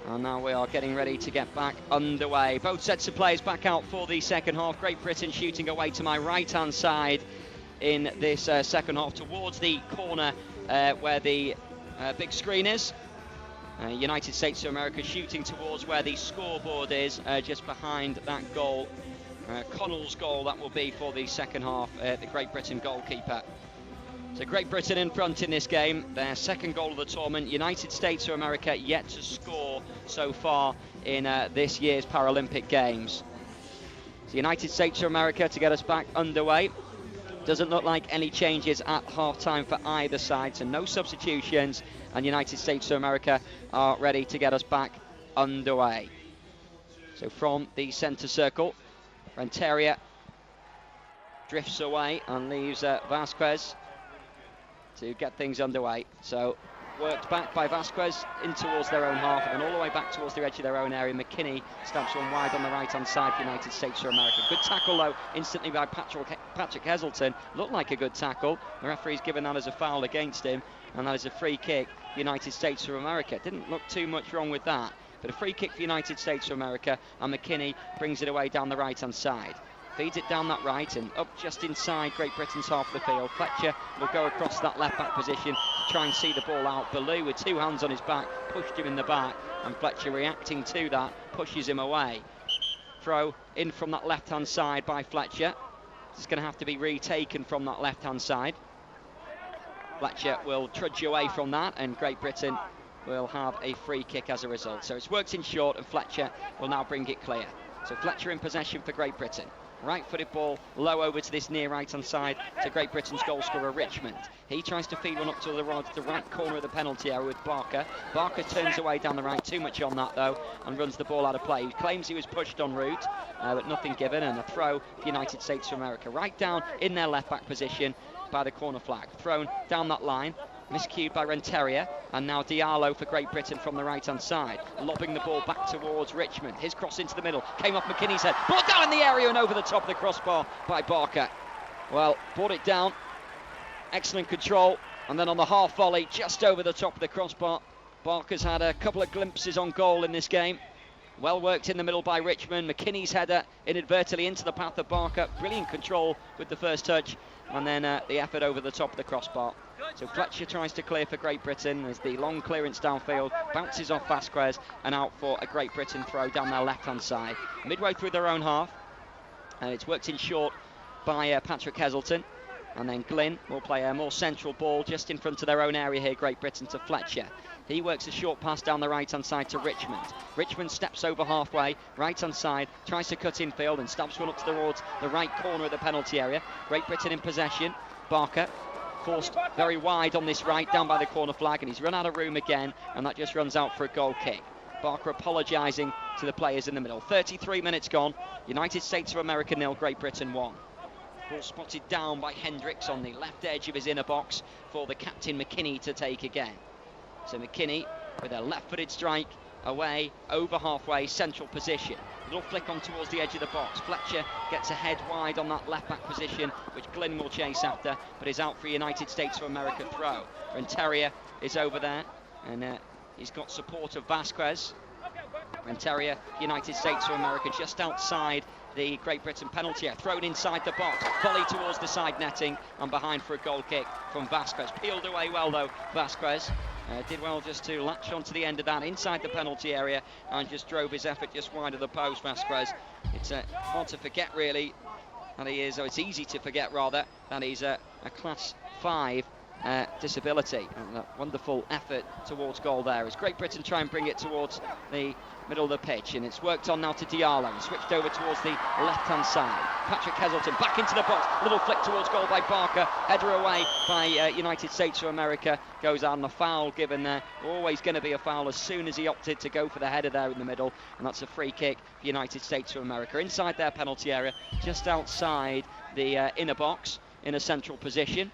And now we are getting ready to get back underway. Both sets of players back out for the second half. Great Britain shooting away to my right-hand side in this second half towards the corner where the big screen is. United States of America shooting towards where the scoreboard is, just behind that goal. Connell's goal that will be for the second half, the Great Britain goalkeeper. So Great Britain in front in this game, their second goal of the tournament. United States of America yet to score so far in this year's Paralympic Games. So United States of America to get us back underway. Doesn't look like any changes at half-time for either side, so no substitutions, and United States of America are ready to get us back underway. So from the centre circle, Renteria drifts away and leaves Vasquez to get things underway. So worked back by Vasquez in towards their own half and all the way back towards the edge of their own area. McKinney stabs one wide on the right-hand side for United States of America. Good tackle, though, instantly by Patrick Heselton. Looked like a good tackle. The referee's given that as a foul against him, and that is a free kick for United States of America. Didn't look too much wrong with that, but a free kick for United States of America, and McKinney brings it away down the right-hand side. Feeds it down that right and up just inside Great Britain's half of the field. Fletcher will go across that left-back position to try and see the ball out. Ballou, with two hands on his back, pushed him in the back, and Fletcher, reacting to that, pushes him away. Throw in from that left-hand side by Fletcher. It's going to have to be retaken from that left-hand side. Fletcher will trudge away from that, and Great Britain will have a free kick as a result. So it's worked in short, and Fletcher will now bring it clear. So Fletcher in possession for Great Britain. Right-footed ball low over to this near right-hand side to Great Britain's goal scorer Richmond. He tries to feed one up to the right corner of the penalty area with Barker. Barker turns away down the right, too much on that though, and runs the ball out of play. He claims he was pushed en route, but nothing given, and a throw for United States of America. Right down in their left-back position by the corner flag. Thrown down that line. Miscued by Renteria, and now Diallo for Great Britain from the right-hand side, lobbing the ball back towards Richmond. His cross into the middle, came off McKinney's head, brought down in the area and over the top of the crossbar by Barker. Well, brought it down, excellent control, and then on the half volley, just over the top of the crossbar. Barker's had a couple of glimpses on goal in this game. Well worked in the middle by Richmond. McKinney's header inadvertently into the path of Barker. Brilliant control with the first touch, and then the effort over the top of the crossbar. So Fletcher tries to clear for Great Britain as the long clearance downfield bounces off Vasquez and out for a Great Britain throw down their left-hand side. Midway through their own half, and it's worked in short by Patrick Heselton. And then Glynn will play a more central ball just in front of their own area here, Great Britain, to Fletcher. He works a short pass down the right-hand side to Richmond. Richmond steps over halfway, right-hand side, tries to cut infield and stabs one up towards the right corner of the penalty area. Great Britain in possession. Barker forced very wide on this right, down by the corner flag, and he's run out of room again, and that just runs out for a goal kick. Barker apologising to the players in the middle. 33 minutes gone. United States of America 0, Great Britain 1. Ball spotted down by Hendricks on the left edge of his inner box for the captain McKinney to take again. So McKinney with a left-footed strike away, over halfway, central position. Little flick on towards the edge of the box. Fletcher gets a head wide on that left-back position, which Glynn will chase after, but is out for United States of America throw. Renteria is over there, and he's got support of Vasquez. Renteria, United States of America, just outside the Great Britain penalty area, thrown inside the box, volley towards the side netting, and behind for a goal kick from Vasquez. Peeled away well though, Vasquez. Did well just to latch onto the end of that inside the penalty area and just drove his effort just wide of the post, Vasquez. It's hard to forget really that he is, or it's easy to forget rather, that he's a class 5 disability. And a wonderful effort towards goal there as Great Britain try and bring it towards the middle of the pitch, and it's worked on now to Diallo and switched over towards the left-hand side. Patrick Heselton back into the box, little flick towards goal by Barker, header away by United States of America, goes on a foul given there. Always going to be a foul as soon as he opted to go for the header there in the middle, and that's a free kick for United States of America inside their penalty area, just outside the inner box in a central position.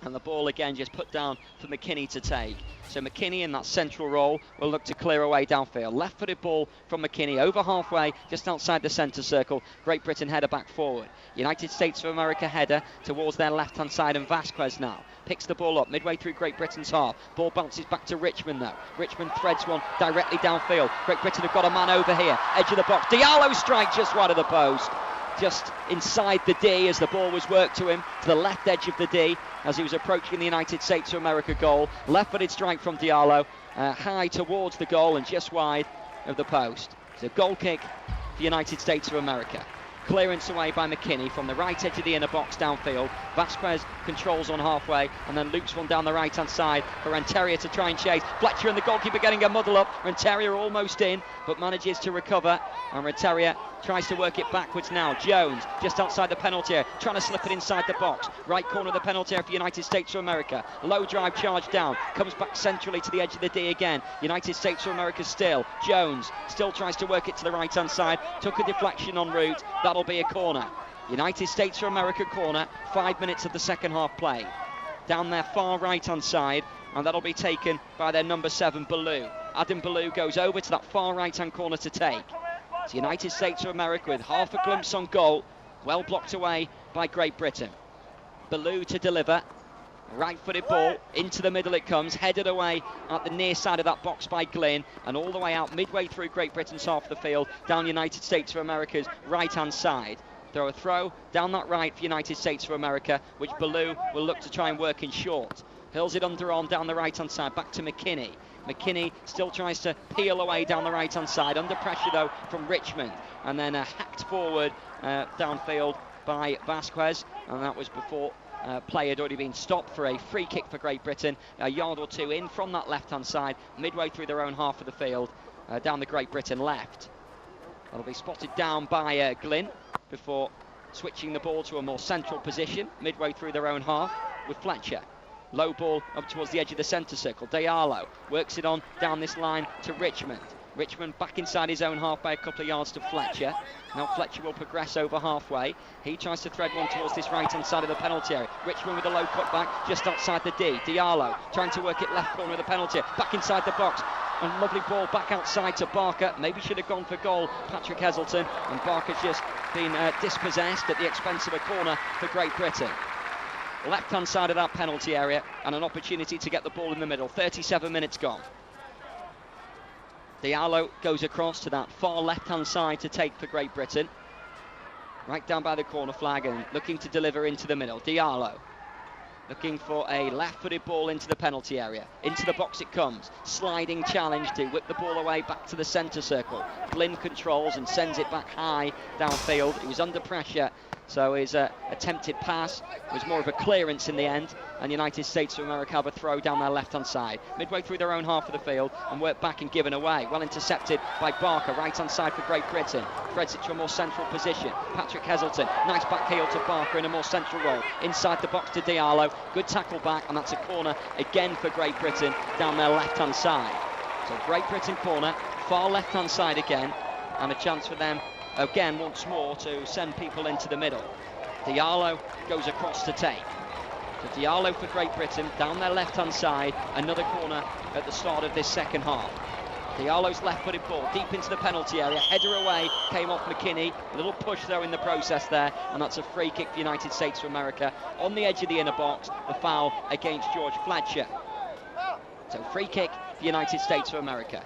And the ball again just put down for McKinney to take. So McKinney in that central role will look to clear away downfield. Left-footed ball from McKinney over halfway, just outside the centre circle. Great Britain header back forward. United States of America header towards their left-hand side, and Vasquez now picks the ball up midway through Great Britain's half. Ball bounces back to Richmond though. Richmond threads one directly downfield. Great Britain have got a man over here, edge of the box. Diallo strike just wide of the post. Just inside the D as the ball was worked to him, to the left edge of the D as he was approaching the United States of America goal. Left-footed strike from Diallo, high towards the goal and just wide of the post. So goal kick for United States of America. Clearance away by McKinney from the right edge of the inner box downfield. Vasquez controls on halfway and then loops one down the right hand side for Renteria to try and chase. Fletcher and the goalkeeper getting a muddle up. Renteria almost in, but manages to recover, and Renteria tries to work it backwards now. Jones just outside the penalty area, trying to slip it inside the box. Right corner of the penalty area for United States of America. Low drive charge down, comes back centrally to the edge of the D again. United States of America still. Jones still tries to work it to the right hand side. Took a deflection en route. That'll be a corner. United States of America corner. 5 minutes of the second half play. Down their far right hand side, and that'll be taken by their number 7 Ballou. Adam Ballou goes over to that far right hand corner to take. It's United States of America with half a glimpse on goal, well blocked away by Great Britain. Ballou to deliver, right-footed ball, into the middle it comes, headed away at the near side of that box by Glynn, and all the way out midway through Great Britain's half of the field, down United States of America's right-hand side. Throw a throw down that right for United States of America, which Ballou will look to try and work in short. Hurls it underarm down the right-hand side, back to McKinney. McKinney still tries to peel away down the right-hand side, under pressure though from Richmond, and then hacked forward downfield by Vasquez, and that was before play had already been stopped for a free kick for Great Britain, a yard or two in from that left-hand side, midway through their own half of the field, down the Great Britain left. That'll be spotted down by Glynn before switching the ball to a more central position, midway through their own half with Fletcher. Low ball up towards the edge of the centre circle. Diallo works it on down this line to Richmond. Richmond back inside his own half by a couple of yards to Fletcher. Now Fletcher will progress over halfway. He tries to thread one towards this right-hand side of the penalty area. Richmond with a low cutback just outside the D. Diallo trying to work it left corner of the penalty area. Back inside the box. And lovely ball back outside to Barker. Maybe should have gone for goal, Patrick Heselton. And Barker's just been dispossessed at the expense of a corner for Great Britain. Left-hand side of that penalty area, and an opportunity to get the ball in the middle. 37 minutes gone. Diallo goes across to that far left-hand side to take for Great Britain. Right down by the corner flag and looking to deliver into the middle. Diallo looking for a left-footed ball into the penalty area. Into the box it comes. Sliding challenge to whip the ball away back to the centre circle. Glynn controls and sends it back high downfield. He was under pressure, so his attempted pass was more of a clearance in the end, and United States of America have a throw down their left-hand side, midway through their own half of the field, and work back and given away. Well intercepted by Barker, right-hand side for Great Britain. Threads it to a more central position. Patrick Heselton, nice back heel to Barker in a more central role. Inside the box to Diallo, good tackle back, and that's a corner again for Great Britain down their left-hand side. So Great Britain corner, far left-hand side again, and a chance for them again once more to send people into the middle. Diallo goes across to take. So Diallo for Great Britain down their left-hand side, another corner at the start of this second half. Diallo's left-footed ball deep into the penalty area, header away, came off McKinney, a little push though in the process there, and that's a free kick for United States of America on the edge of the inner box, the foul against George Fletcher. So free kick for United States of America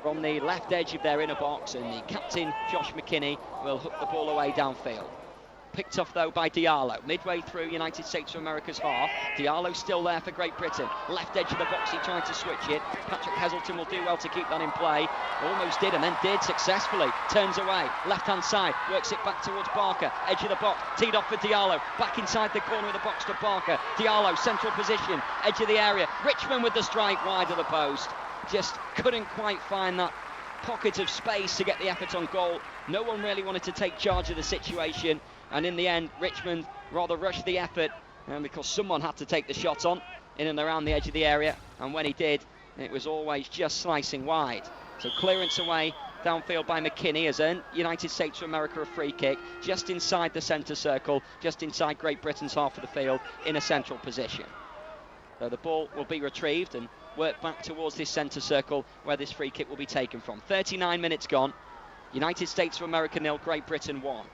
from the left edge of their inner box, and the captain Josh McKinney will hook the ball away downfield. Picked off though by Diallo, midway through United States of America's half. Diallo still there for Great Britain. Left edge of the box, he tried to switch it. Patrick Heselton will do well to keep that in play. Almost did, and then did successfully. Turns away, left-hand side, works it back towards Barker. Edge of the box, teed off for Diallo. Back inside the corner of the box to Barker. Diallo, central position, edge of the area. Richmond with the strike wide of the post. Just couldn't quite find that pocket of space to get the effort on goal. No one really wanted to take charge of the situation, and in the end Richmond rather rushed the effort because someone had to take the shot on in and around the edge of the area, and when he did it was always just slicing wide. So clearance away downfield by McKinney has earned United States of America a free kick just inside the centre circle, just inside Great Britain's half of the field in a central position. So the ball will be retrieved and work back towards this centre circle where this free kick will be taken from. 39 minutes gone. United States of America 0, Great Britain 1.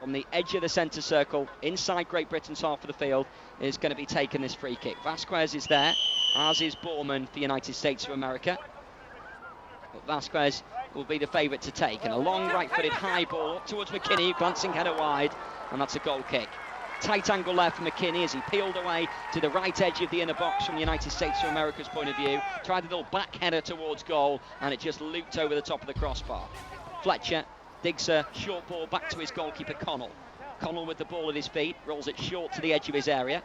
From the edge of the centre circle, inside Great Britain's half of the field, is going to be taken this free kick. Vasquez is there, as is Borman for United States of America. But Vasquez will be the favourite to take, and a long right-footed high ball up towards McKinney, glancing header wide, and that's a goal kick. Tight angle there for McKinney as he peeled away to the right edge of the inner box from the United States of America's point of view. Tried a little back header towards goal, and it just looped over the top of the crossbar. Fletcher digs a short ball back to his goalkeeper Connell. Connell with the ball at his feet, rolls it short to the edge of his area,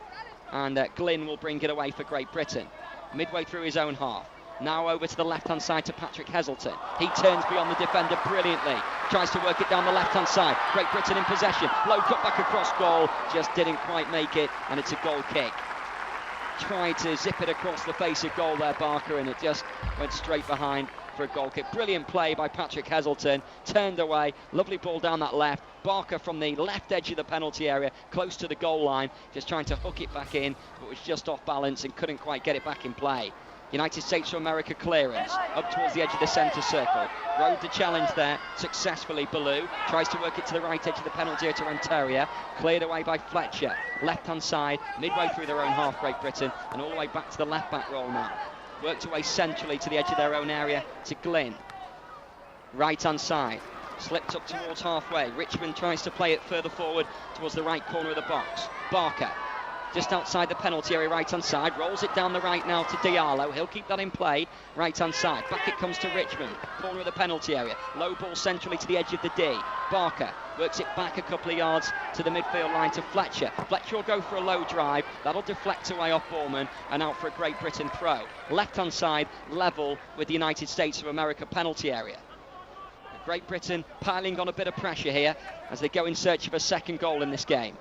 and Glynn will bring it away for Great Britain. Midway through his own half. Now over to the left-hand side to Patrick Heselton. He turns beyond the defender brilliantly. Tries to work it down the left-hand side. Great Britain in possession. Low cut back across goal. Just didn't quite make it, and it's a goal kick. Tried to zip it across the face of goal there, Barker, and it just went straight behind for a goal kick. Brilliant play by Patrick Heselton. Turned away. Lovely ball down that left. Barker from the left edge of the penalty area, close to the goal line. Just trying to hook it back in, but was just off balance and couldn't quite get it back in play. United States of America clearance up towards the edge of the centre circle. Rode the challenge there successfully. Ballou tries to work it to the right edge of the penalty area to Renteria. Cleared away by Fletcher. Left hand side, midway through their own half, Great Britain, and all the way back to the left back roll now. Worked away centrally to the edge of their own area to Glynn. Right hand side. Slipped up towards halfway. Richmond tries to play it further forward towards the right corner of the box. Barker. Just outside the penalty area, right-hand side, rolls it down the right now to Diallo. He'll keep that in play, right-hand side. Back it comes to Richmond, corner of the penalty area. Low ball centrally to the edge of the D. Barker works it back a couple of yards to the midfield line to Fletcher. Fletcher will go for a low drive. That'll deflect away off Borman and out for a Great Britain throw. Left-hand side, level with the United States of America penalty area. Great Britain piling on a bit of pressure here as they go in search of a second goal in this game.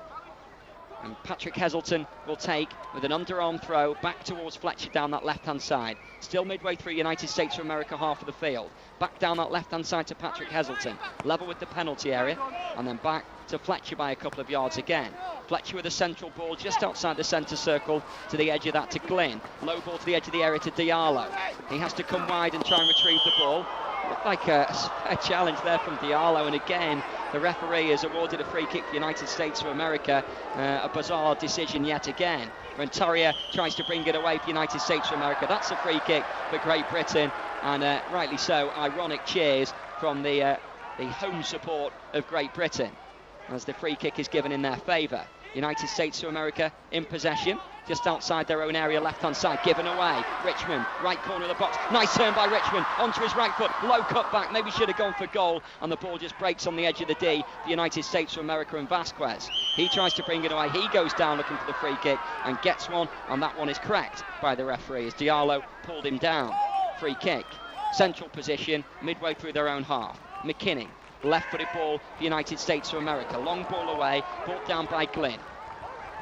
And Patrick Heselton will take with an underarm throw back towards Fletcher down that left-hand side. Still midway through United States of America half of the field. Back down that left-hand side to Patrick Heselton. Level with the penalty area. And then back to Fletcher by a couple of yards again. Fletcher with a central ball just outside the centre circle to the edge of that to Glynn. Low ball to the edge of the area to Diallo. He has to come wide and try and retrieve the ball. Looked like a challenge there from Diallo, and again the referee has awarded a free kick for United States of America. A bizarre decision yet again. Renteria tries to bring it away for United States of America. That's a free kick for Great Britain, and rightly so. Ironic cheers from the home support of Great Britain as the free kick is given in their favour. United States of America in possession, just outside their own area, left-hand side, given away. Richmond, right corner of the box. Nice turn by Richmond, onto his right foot, low cut back, maybe should have gone for goal, and the ball just breaks on the edge of the D for United States of America and Vasquez. He tries to bring it away, he goes down looking for the free kick, and gets one, and that one is cracked by the referee as Diallo pulled him down. Free kick, central position, midway through their own half. McKinney. Left-footed ball for United States of America. Long ball away, brought down by Glynn.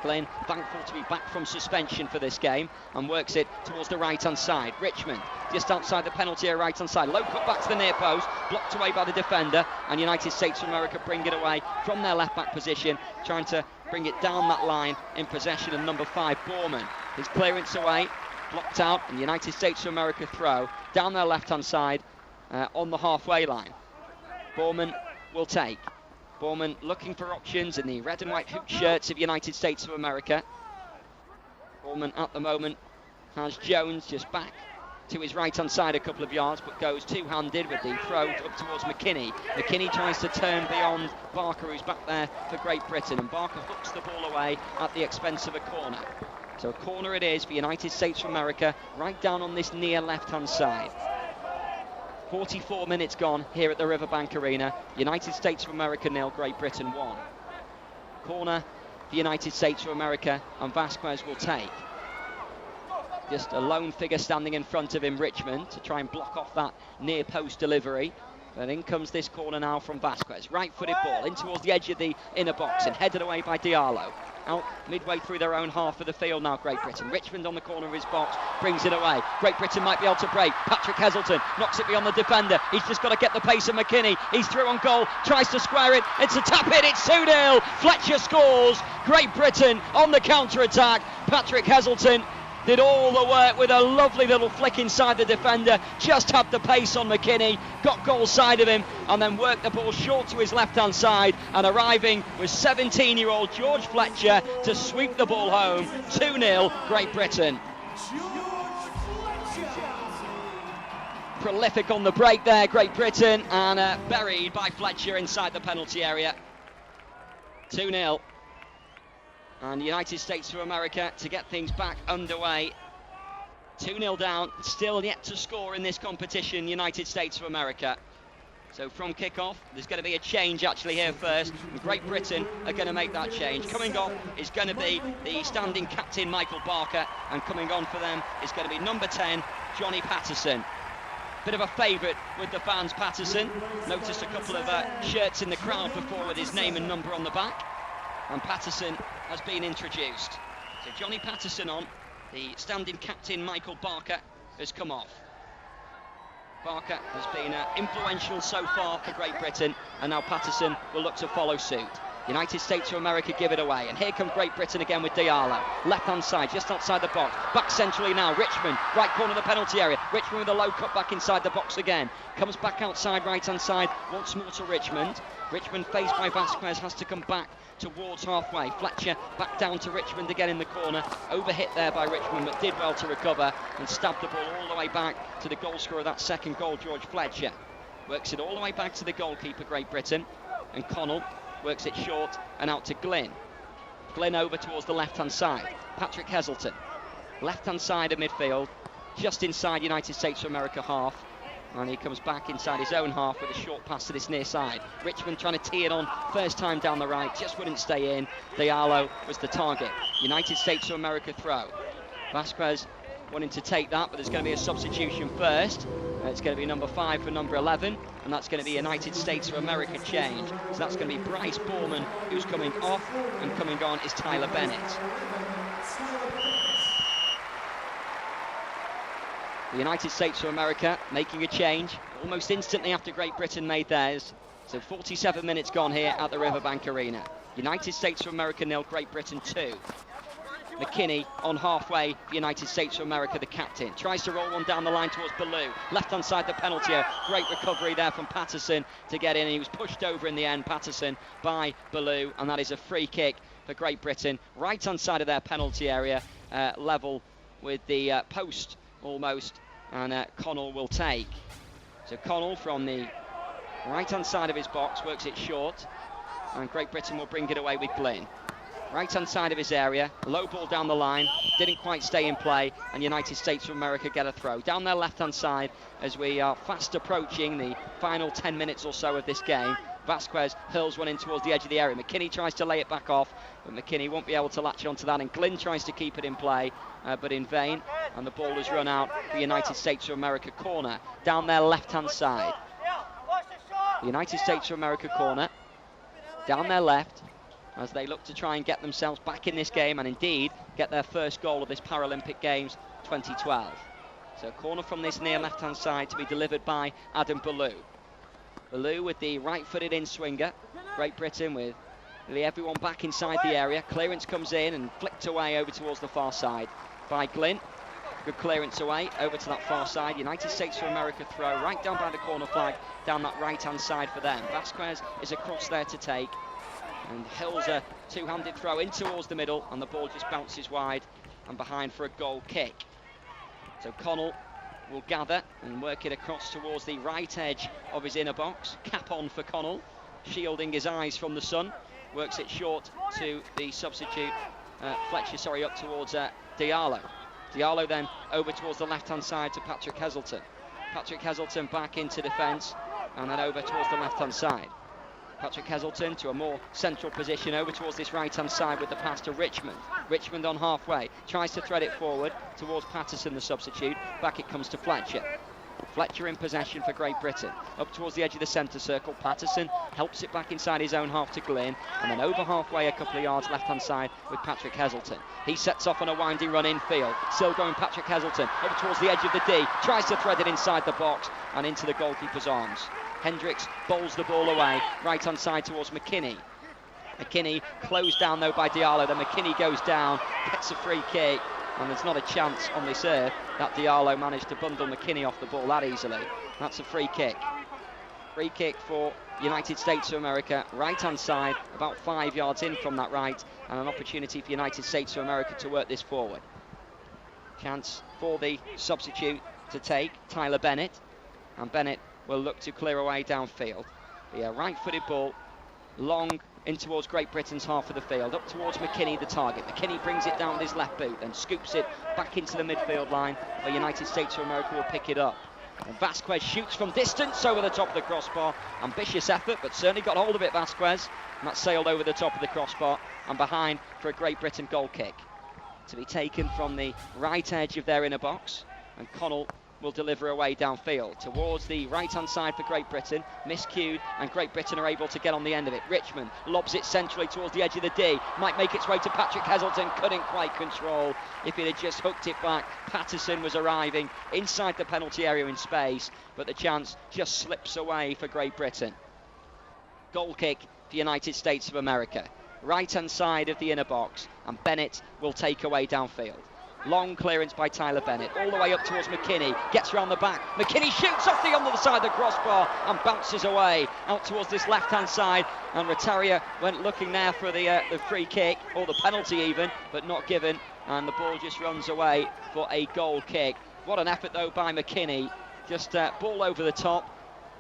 Glynn thankful to be back from suspension for this game and works it towards the right-hand side. Richmond just outside the penalty area, right-hand side. Low cut back to the near post, blocked away by the defender, and United States of America bring it away from their left-back position, trying to bring it down that line in possession of number 5, Borman. His clearance away, blocked out, and United States of America throw down their left-hand side on the halfway line. Borman will take. Borman looking for options in the red and white hoop shirts of United States of America. Borman at the moment has Jones just back to his right-hand side a couple of yards, but goes two-handed with the throw up towards McKinney. McKinney tries to turn beyond Barker, who's back there for Great Britain, and Barker hooks the ball away at the expense of a corner. So a corner it is for United States of America, right down on this near left-hand side. 44 minutes gone here at the Riverbank Arena. United States of America 0, Great Britain 1. Corner for United States of America, and Vasquez will take. Just a lone figure standing in front of him, Richmond, to try and block off that near post delivery. But in comes this corner now from Vasquez. Right-footed ball in towards the edge of the inner box and headed away by Diallo. Out midway through their own half of the field now, Great Britain. Richmond on the corner of his box, brings it away. Great Britain might be able to break. Patrick Heselton knocks it beyond the defender. He's just got to get the pace of McKinney. He's through on goal, tries to square it. It's a tap in, it's 2-0. Fletcher scores. Great Britain on the counter-attack. Patrick Heselton did all the work with a lovely little flick inside the defender, just had the pace on McKinney, got goal side of him, and then worked the ball short to his left-hand side, and arriving was 17-year-old George Fletcher to sweep the ball home. 2-0, Great Britain. Prolific on the break there, Great Britain, and buried by Fletcher inside the penalty area. 2-0. And the United States of America to get things back underway. 2-0 down, still yet to score in this competition, United States of America. So from kickoff, there's going to be a change actually here first. And Great Britain are going to make that change. Coming off is going to be the standing captain, Michael Barker. And coming on for them is going to be number 10, Johnny Patterson. Bit of a favourite with the fans, Patterson. Noticed a couple of shirts in the crowd before with his name and number on the back. And Patterson has been introduced. So Johnny Patterson on, the standing captain, Michael Barker, has come off. Barker has been influential so far for Great Britain, and now Patterson will look to follow suit. United States of America give it away, and here comes Great Britain again with Diallo. Left-hand side, just outside the box. Back centrally now, Richmond, right corner of the penalty area. Richmond with a low cut back inside the box again. Comes back outside, right-hand side, once more to Richmond. Richmond, faced by Vasquez, has to come back towards halfway. Fletcher back down to Richmond again in the corner. Overhit there by Richmond, but did well to recover and stabbed the ball all the way back to the goal scorer of that second goal, George Fletcher. Works it all the way back to the goalkeeper, Great Britain, and Connell works it short and out to Glynn. Glynn over towards the left-hand side. Patrick Heselton, left-hand side of midfield, just inside United States of America half. And he comes back inside his own half with a short pass to this near side. Richmond trying to tee it on first time down the right, just wouldn't stay in. Diallo was the target. United States of America throw. Vasquez wanting to take that, but there's going to be a substitution first. It's going to be number 5 for number 11, and that's going to be United States of America change. So that's going to be Bryce Borman, who's coming off, and coming on is Tyler Bennett. The United States of America making a change almost instantly after Great Britain made theirs. So 47 minutes gone here at the Riverbank Arena. United States of America 0, Great Britain 2. McKinney on halfway, United States of America, the captain. Tries to roll one down the line towards Ballou. Left-hand side the penalty area. Great recovery there from Patterson to get in. He was pushed over in the end, Patterson, by Ballou. And that is a free kick for Great Britain. Right-hand side of their penalty area, level with the post almost. And Connell will take. So Connell from the right-hand side of his box works it short. And Great Britain will bring it away with Glynn. Right-hand side of his area, low ball down the line, didn't quite stay in play, and United States of America get a throw. Down their left-hand side, as we are fast approaching the final 10 minutes or so of this game, Vasquez hurls one in towards the edge of the area. McKinney tries to lay it back off, but McKinney won't be able to latch onto that, and Glynn tries to keep it in play, but in vain, and the ball has run out for United States of America corner. Down their left-hand side. The United States of America corner, down their left, as they look to try and get themselves back in this game and indeed get their first goal of this Paralympic Games 2012. So corner from this near left-hand side to be delivered by Adam Ballou. Ballou with the right-footed in-swinger. Great Britain with nearly everyone back inside the area. Clearance comes in and flicked away over towards the far side by Glynn. Good clearance away over to that far side. United States of America throw right down by the corner flag, down that right-hand side for them. Vasquez is across there to take. And Hill's a two-handed throw in towards the middle, and the ball just bounces wide and behind for a goal kick. So Connell will gather and work it across towards the right edge of his inner box. Cap on for Connell, shielding his eyes from the sun. Works it short to the substitute, Fletcher, up towards Diallo. Diallo then over towards the left-hand side to Patrick Heselton. Patrick Heselton back into defence, and then over towards the left-hand side. Patrick Heselton to a more central position over towards this right-hand side with the pass to Richmond. Richmond on halfway, tries to thread it forward towards Patterson, the substitute. Back it comes to Fletcher. Fletcher in possession for Great Britain. Up towards the edge of the centre circle, Patterson helps it back inside his own half to Glynn, and then over halfway a couple of yards left-hand side with Patrick Heselton. He sets off on a winding run infield. Still going Patrick Heselton, over towards the edge of the D, tries to thread it inside the box and into the goalkeeper's arms. Hendricks bowls the ball away, right-hand side towards McKinney. McKinney closed down though by Diallo, then McKinney goes down, gets a free kick, and there's not a chance on this earth that Diallo managed to bundle McKinney off the ball that easily. That's a free kick. Free kick for United States of America, right-hand side, about 5 yards in from that right, and an opportunity for United States of America to work this forward. Chance for the substitute to take, Tyler Bennett, and Bennett will look to clear away downfield. The right-footed ball, long in towards Great Britain's half of the field, up towards McKinney, the target. McKinney brings it down with his left boot, then scoops it back into the midfield line, where United States of America will pick it up. And Vasquez shoots from distance over the top of the crossbar. Ambitious effort, but certainly got hold of it, Vasquez. And that sailed over the top of the crossbar and behind for a Great Britain goal kick. To be taken from the right edge of their inner box. And Connell will deliver away downfield towards the right-hand side for Great Britain. Miscued, and Great Britain are able to get on the end of it. Richmond lobs it centrally towards the edge of the D. Might make its way to Patrick Heselton. Couldn't quite control. If it had just hooked it back, Patterson was arriving inside the penalty area in space, but the chance just slips away for Great Britain. Goal kick for United States of America. Right-hand side of the inner box, and Bennett will take away downfield. Long clearance by Tyler Bennett, all the way up towards McKinney, gets round the back. McKinney shoots off the other side of the crossbar and bounces away out towards this left-hand side. And Retaria went looking there for the free kick, or the penalty even, but not given. And the ball just runs away for a goal kick. What an effort though by McKinney. Just ball over the top,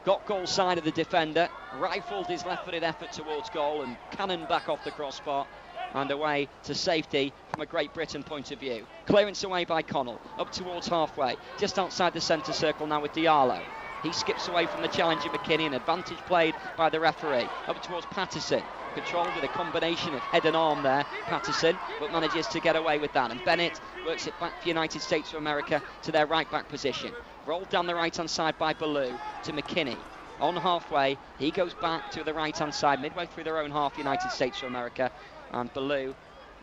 got goal side of the defender, rifled his left-footed effort towards goal and cannoned back off the crossbar. And away to safety from a Great Britain point of view. Clearance away by Connell, up towards halfway, just outside the centre circle now with Diallo. He skips away from the challenger McKinney, an advantage played by the referee. Up towards Patterson, controlled with a combination of head and arm there, Patterson, but manages to get away with that. And Bennett works it back for United States of America to their right back position. Rolled down the right-hand side by Ballou to McKinney. On halfway, he goes back to the right-hand side, midway through their own half, United States of America. And Ballou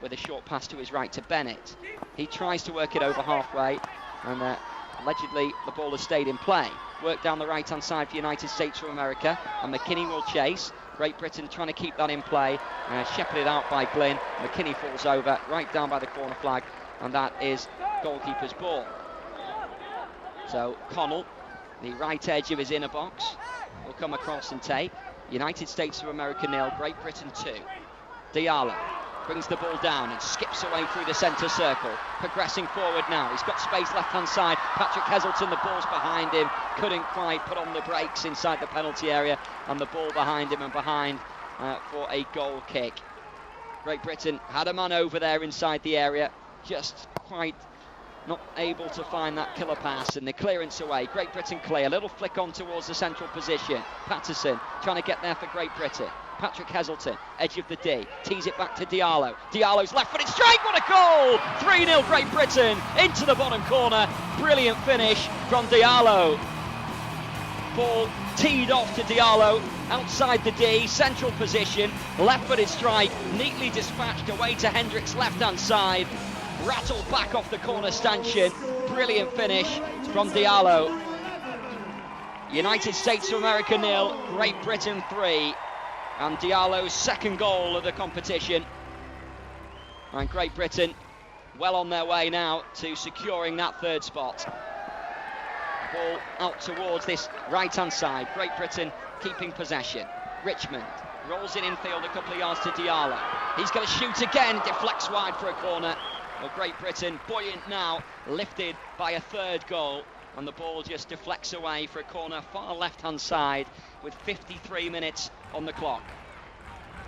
with a short pass to his right to Bennett. He tries to work it over halfway, and allegedly the ball has stayed in play. Work down the right-hand side for United States of America, and McKinney will chase. Great Britain trying to keep that in play, shepherded out by Glynn. McKinney falls over, right down by the corner flag, and that is goalkeeper's ball. So Connell, the right edge of his inner box, will come across and take. United States of America 0, Great Britain 2. Diallo brings the ball down and skips away through the centre circle, progressing forward now. He's got space left-hand side. Patrick Heselton, the ball's behind him, couldn't quite put on the brakes inside the penalty area, and the ball behind him and behind for a goal kick. Great Britain had a man over there inside the area, just quite not able to find that killer pass, and the clearance away. Great Britain clear, a little flick on towards the central position. Patterson trying to get there for Great Britain. Patrick Heselton, edge of the D, tees it back to Diallo. Diallo's left-footed strike, what a goal! 3-0 Great Britain into the bottom corner. Brilliant finish from Diallo. Ball teed off to Diallo, outside the D, central position, left-footed strike, neatly dispatched away to Hendricks' left-hand side. Rattled back off the corner stanchion. Brilliant finish from Diallo. United States of America 0, Great Britain 3. And Diallo's second goal of the competition. And Great Britain well on their way now to securing that third spot. Ball out towards this right-hand side. Great Britain keeping possession. Richmond rolls it infield a couple of yards to Diallo. He's going to shoot again, deflects wide for a corner. Well, Great Britain buoyant now, lifted by a third goal. And the ball just deflects away for a corner far left-hand side with 53 minutes on the clock.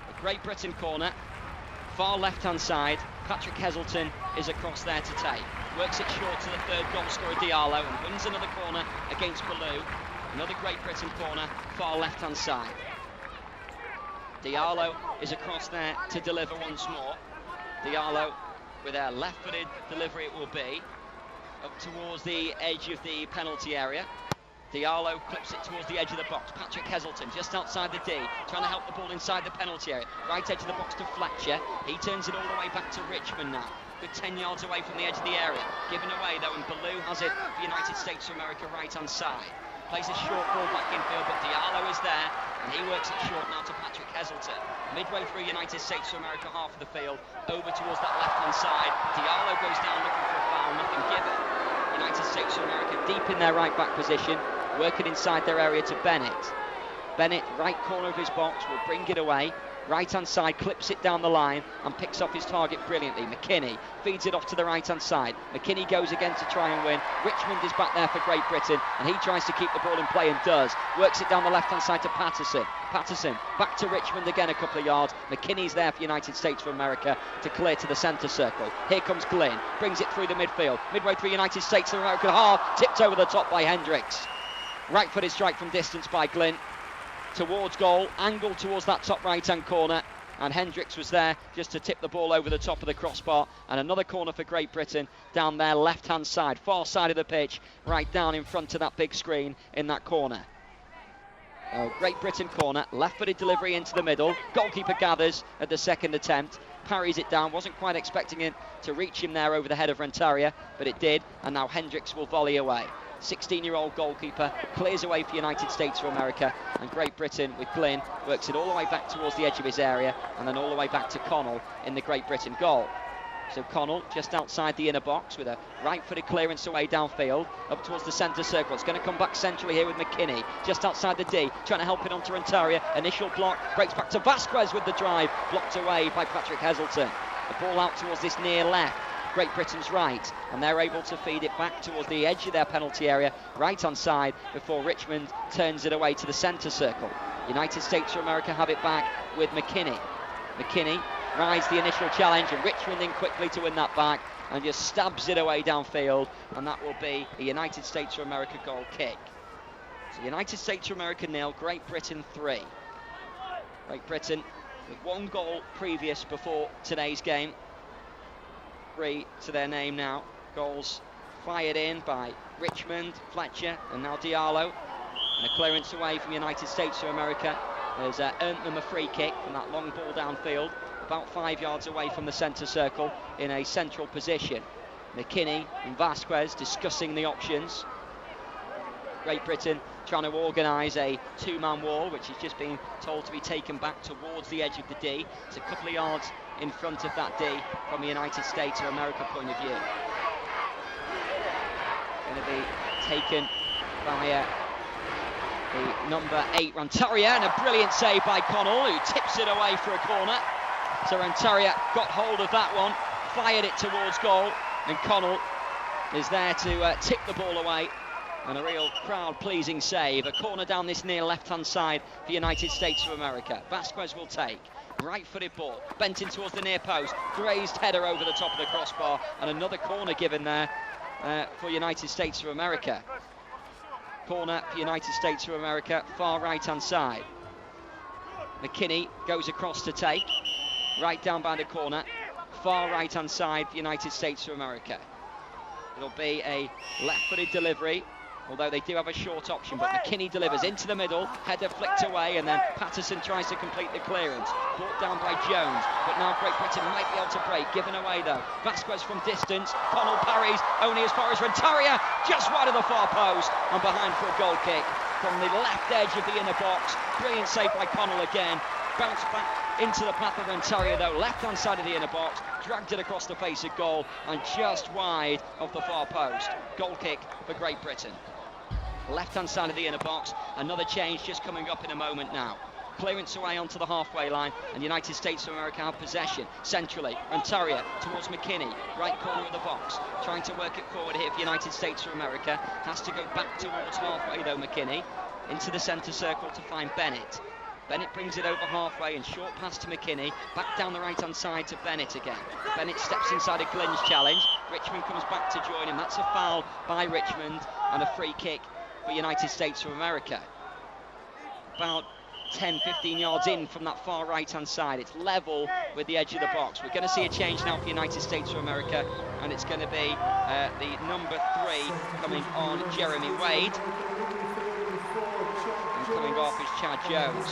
A Great Britain corner, far left-hand side. Patrick Heselton is across there to take. Works it short to the third goal scorer Diallo and wins another corner against Ballou. Another Great Britain corner, far left-hand side. Diallo is across there to deliver once more. Diallo with a left-footed delivery it will be. Up towards the edge of the penalty area. Diallo clips it towards the edge of the box. Patrick Heselton just outside the D, trying to help the ball inside the penalty area. Right edge of the box to Fletcher. He turns it all the way back to Richmond now. Good 10 yards away from the edge of the area. Given away though, and Ballou has it for United States of America right-hand side. Plays a short ball back infield, but Diallo is there, and he works it short now to Patrick Heselton. Midway through United States of America half of the field, over towards that left-hand side. Diallo goes down looking for a foul, nothing given. United States of America deep in their right-back position, working inside their area to Bennett. Bennett, right corner of his box, will bring it away. Right-hand side, clips it down the line and picks off his target brilliantly. McKinney feeds it off to the right-hand side. McKinney goes again to try and win. Richmond is back there for Great Britain, and he tries to keep the ball in play and does. Works it down the left-hand side to Patterson. Patterson back to Richmond again a couple of yards. McKinney's there for United States of America to clear to the centre circle. Here comes Glynn, brings it through the midfield. Midway through United States of America half, tipped over the top by Hendricks. Right-footed strike from distance by Glynn. Towards goal, angled towards that top right-hand corner. And Hendricks was there just to tip the ball over the top of the crossbar. And another corner for Great Britain down their left-hand side, far side of the pitch, right down in front of that big screen in that corner. Great Britain corner, left-footed delivery into the middle. Goalkeeper gathers at the second attempt, parries it down, wasn't quite expecting it to reach him there over the head of Renteria, but it did, and now Hendricks will volley away. 16-year-old goalkeeper clears away for United States of America, and Great Britain with Glynn works it all the way back towards the edge of his area and then all the way back to Connell in the Great Britain goal. So Connell just outside the inner box with a right-footed clearance away downfield up towards the centre circle. It's going to come back centrally here with McKinney just outside the D, trying to help it onto Renteria. Initial block, breaks back to Vasquez with the drive, blocked away by Patrick Heselton. The ball out towards this near left, Great Britain's right, and they're able to feed it back towards the edge of their penalty area, right-hand side, before Richmond turns it away to the centre circle. United States of America have it back with McKinney. McKinney rides the initial challenge, and Richmond in quickly to win that back and just stabs it away downfield, and that will be a United States of America goal kick. So United States of America 0, Great Britain 3. Great Britain with 1 goal previous before today's game. 3 to their name now. Goals fired in by Richmond, Fletcher and now Diallo. And a clearance away from United States of America has earned them a free kick from that long ball downfield, about 5 yards away from the centre circle in a central position. McKinney and Vasquez discussing the options. Great Britain trying to organise a 2-man wall, which is just being told to be taken back towards the edge of the D. It's a couple of yards in front of that D from the United States of America point of view. Going to be taken by the number 8 Renteria, and a brilliant save by Connell, who tips it away for a corner. So Renteria got hold of that one, fired it towards goal, and Connell is there to tip the ball away. And a real crowd-pleasing save. A corner down this near left-hand side for United States of America. Vasquez will take. Right-footed ball, bent in towards the near post. Grazed header over the top of the crossbar. And another corner given there for United States of America. Corner for United States of America, far right-hand side. McKinney goes across to take. Right down by the corner. Far right-hand side for United States of America. It'll be a left-footed delivery, although they do have a short option, but McKinney delivers into the middle, header flicked away, and then Patterson tries to complete the clearance. Brought down by Jones, but now Great Britain might be able to break, given away though. Vasquez from distance, Connell parries, only as far as Renteria, just wide of the far post, and behind for a goal kick from the left edge of the inner box. Brilliant save by Connell again. Bounced back into the path of Renteria though, left-hand side of the inner box, dragged it across the face of goal, and just wide of the far post. Goal kick for Great Britain. Left-hand side of the inner box, another change just coming up in a moment now. Clearance away onto the halfway line, and United States of America have possession. Centrally, Renteria towards McKinney, right corner of the box, trying to work it forward here for United States of America. Has to go back towards halfway though, McKinney, into the centre circle to find Bennett. Bennett brings it over halfway and short pass to McKinney, back down the right-hand side to Bennett again. Bennett steps inside of Glynn's challenge. Richmond comes back to join him. That's a foul by Richmond and a free kick for United States of America. About 10-15 yards in from that far right-hand side. It's level with the edge of the box. We're going to see a change now for United States of America, and it's going to be the number 3 coming on, Jeremy Wade. Coming off is Chad Jones.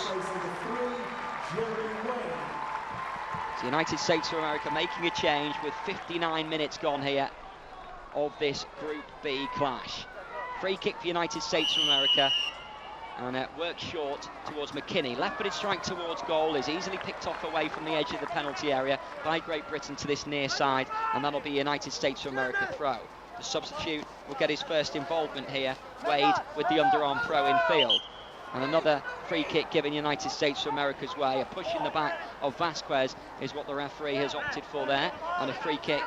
So United States of America making a change with 59 minutes gone here of this Group B clash. Free kick for United States of America, and work short towards McKinney. Left-footed strike towards goal is easily picked off away from the edge of the penalty area by Great Britain to this near side, and that'll be United States of America throw. The substitute will get his first involvement here, Wade with the underarm throw in field. And another free kick given United States of America's way. A push in the back of Vasquez is what the referee has opted for there. And a free kick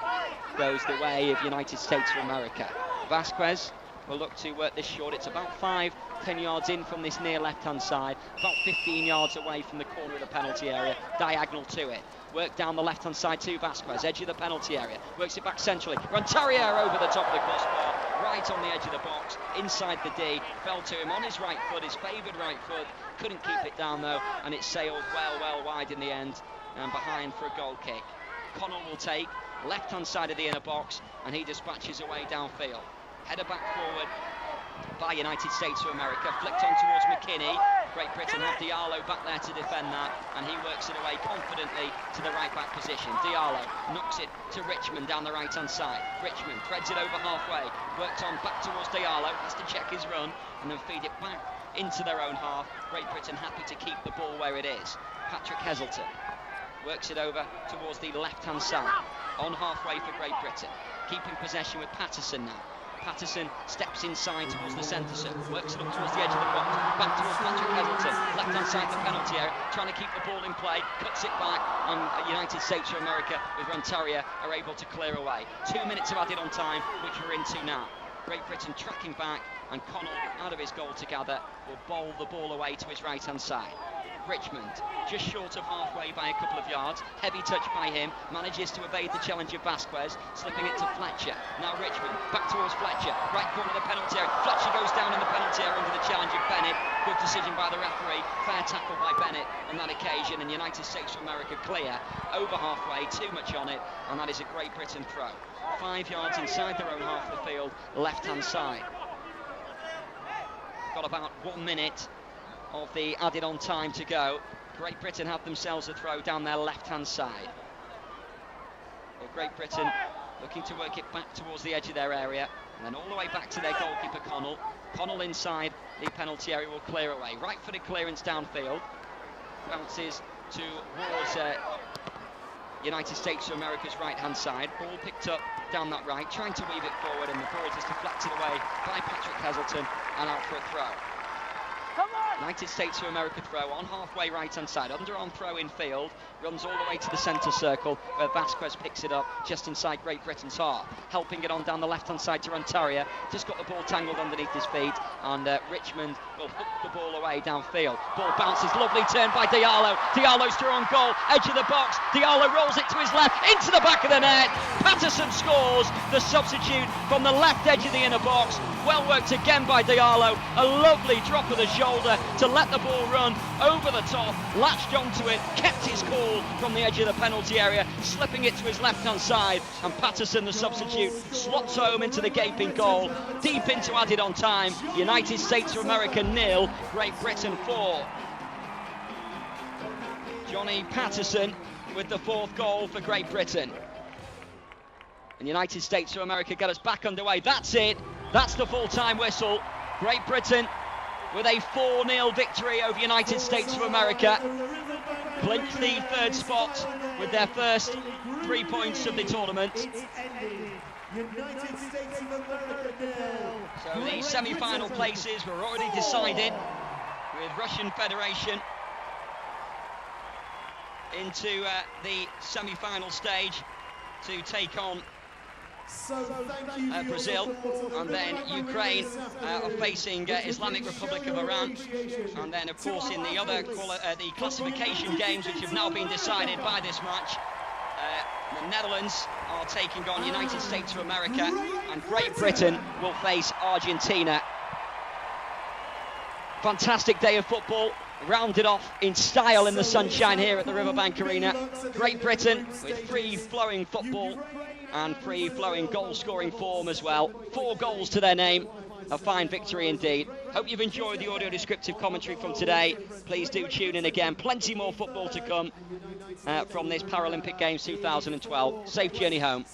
goes the way of United States of America. Vasquez will look to work this short. It's about 5-10 yards in from this near left-hand side. About 15 yards away from the corner of the penalty area. Diagonal to it. Work down the left-hand side to Vasquez. Edge of the penalty area. Works it back centrally. Renteria over the top of the crossbar. right on the edge of the box, inside the D, fell to him on his right foot, his favoured right foot, couldn't keep it down though, and it sailed well wide in the end, and behind for a goal kick. Connell will take left-hand side of the inner box, and he dispatches away downfield. Header back forward by United States of America, flicked on towards McKinney. Great Britain have Diallo back there to defend that, and he works it away confidently to the right back position. Diallo knocks it to Richmond down the right hand side. Richmond threads it over halfway, worked on back towards Diallo, has to check his run and then feed it back into their own half. Great Britain happy to keep the ball where it is. Patrick Heselton works it over towards the left hand side, on halfway for Great Britain, keeping possession with Patterson now. Patterson steps inside towards the centre circle, works it up towards the edge of the box, back towards Patrick Heselton, left hand side the penalty area, trying to keep the ball in play, cuts it back, and United States of America with Rantaria are able to clear away. 2 minutes of added on time, which we're into now. Great Britain tracking back, and Connell, out of his goal to gather, will bowl the ball away to his right hand side. Richmond, just short of halfway by a couple of yards, heavy touch by him, manages to evade the challenge of Vasquez, slipping it to Fletcher. Now Richmond, back towards Fletcher, right corner of the penalty area. Fletcher goes down in the penalty area under the challenge of Bennett. Good decision by the referee, fair tackle by Bennett on that occasion, and United States of America clear, over halfway, too much on it, and that is a Great Britain throw. 5 yards inside their own half of the field, left-hand side. Got about 1 minute of the added on time to go. Great Britain have themselves a throw down their left-hand side. Well, Great Britain looking to work it back towards the edge of their area, and then all the way back to their goalkeeper Connell. Connell inside the penalty area will clear away. Right-footed clearance downfield. Bounces towards United States of America's right-hand side. Ball picked up down that right, trying to weave it forward, and the ball just deflected away by Patrick Heselton and out for a throw. United States of America throw on halfway right-hand side, underarm throw in field, runs all the way to the centre circle where Vasquez picks it up just inside Great Britain's half, helping it on down the left-hand side to Rantaria, just got the ball tangled underneath his feet, and Richmond will hook the ball away downfield. Ball bounces, lovely turn by Diallo. Diallo's through on goal, edge of the box, Diallo rolls it to his left, into the back of the net. Patterson scores, the substitute from the left edge of the inner box. Well worked again by Diallo, a lovely drop of the shoulder to let the ball run over the top, latched onto it, kept his cool from the edge of the penalty area, slipping it to his left-hand side, and Patterson, the substitute, slots home into the gaping goal, deep into added on time. United States of America 0, Great Britain 4. Johnny Patterson with the 4th goal for Great Britain. And United States of America get us back underway. That's it. That's the full-time whistle. Great Britain with a 4-0 victory over United States of America. Clinch the 3rd spot with their first 3 points of the tournament. So the semi-final places were already decided, with Russian Federation into the semi-final stage to take on Brazil, and then Ukraine are facing Islamic Republic of Iran, and then of course in the other the classification games, which have now been decided by this match, the Netherlands are taking on United States of America, and Great Britain will face Argentina. Fantastic day of football, rounded off in style in the sunshine here at the Riverbank Arena. Great Britain with free-flowing football and free-flowing goal-scoring form as well. 4 goals to their name. A fine victory indeed. Hope you've enjoyed the audio descriptive commentary from today. Please do tune in again. Plenty more football to come from this Paralympic Games 2012. Safe journey home.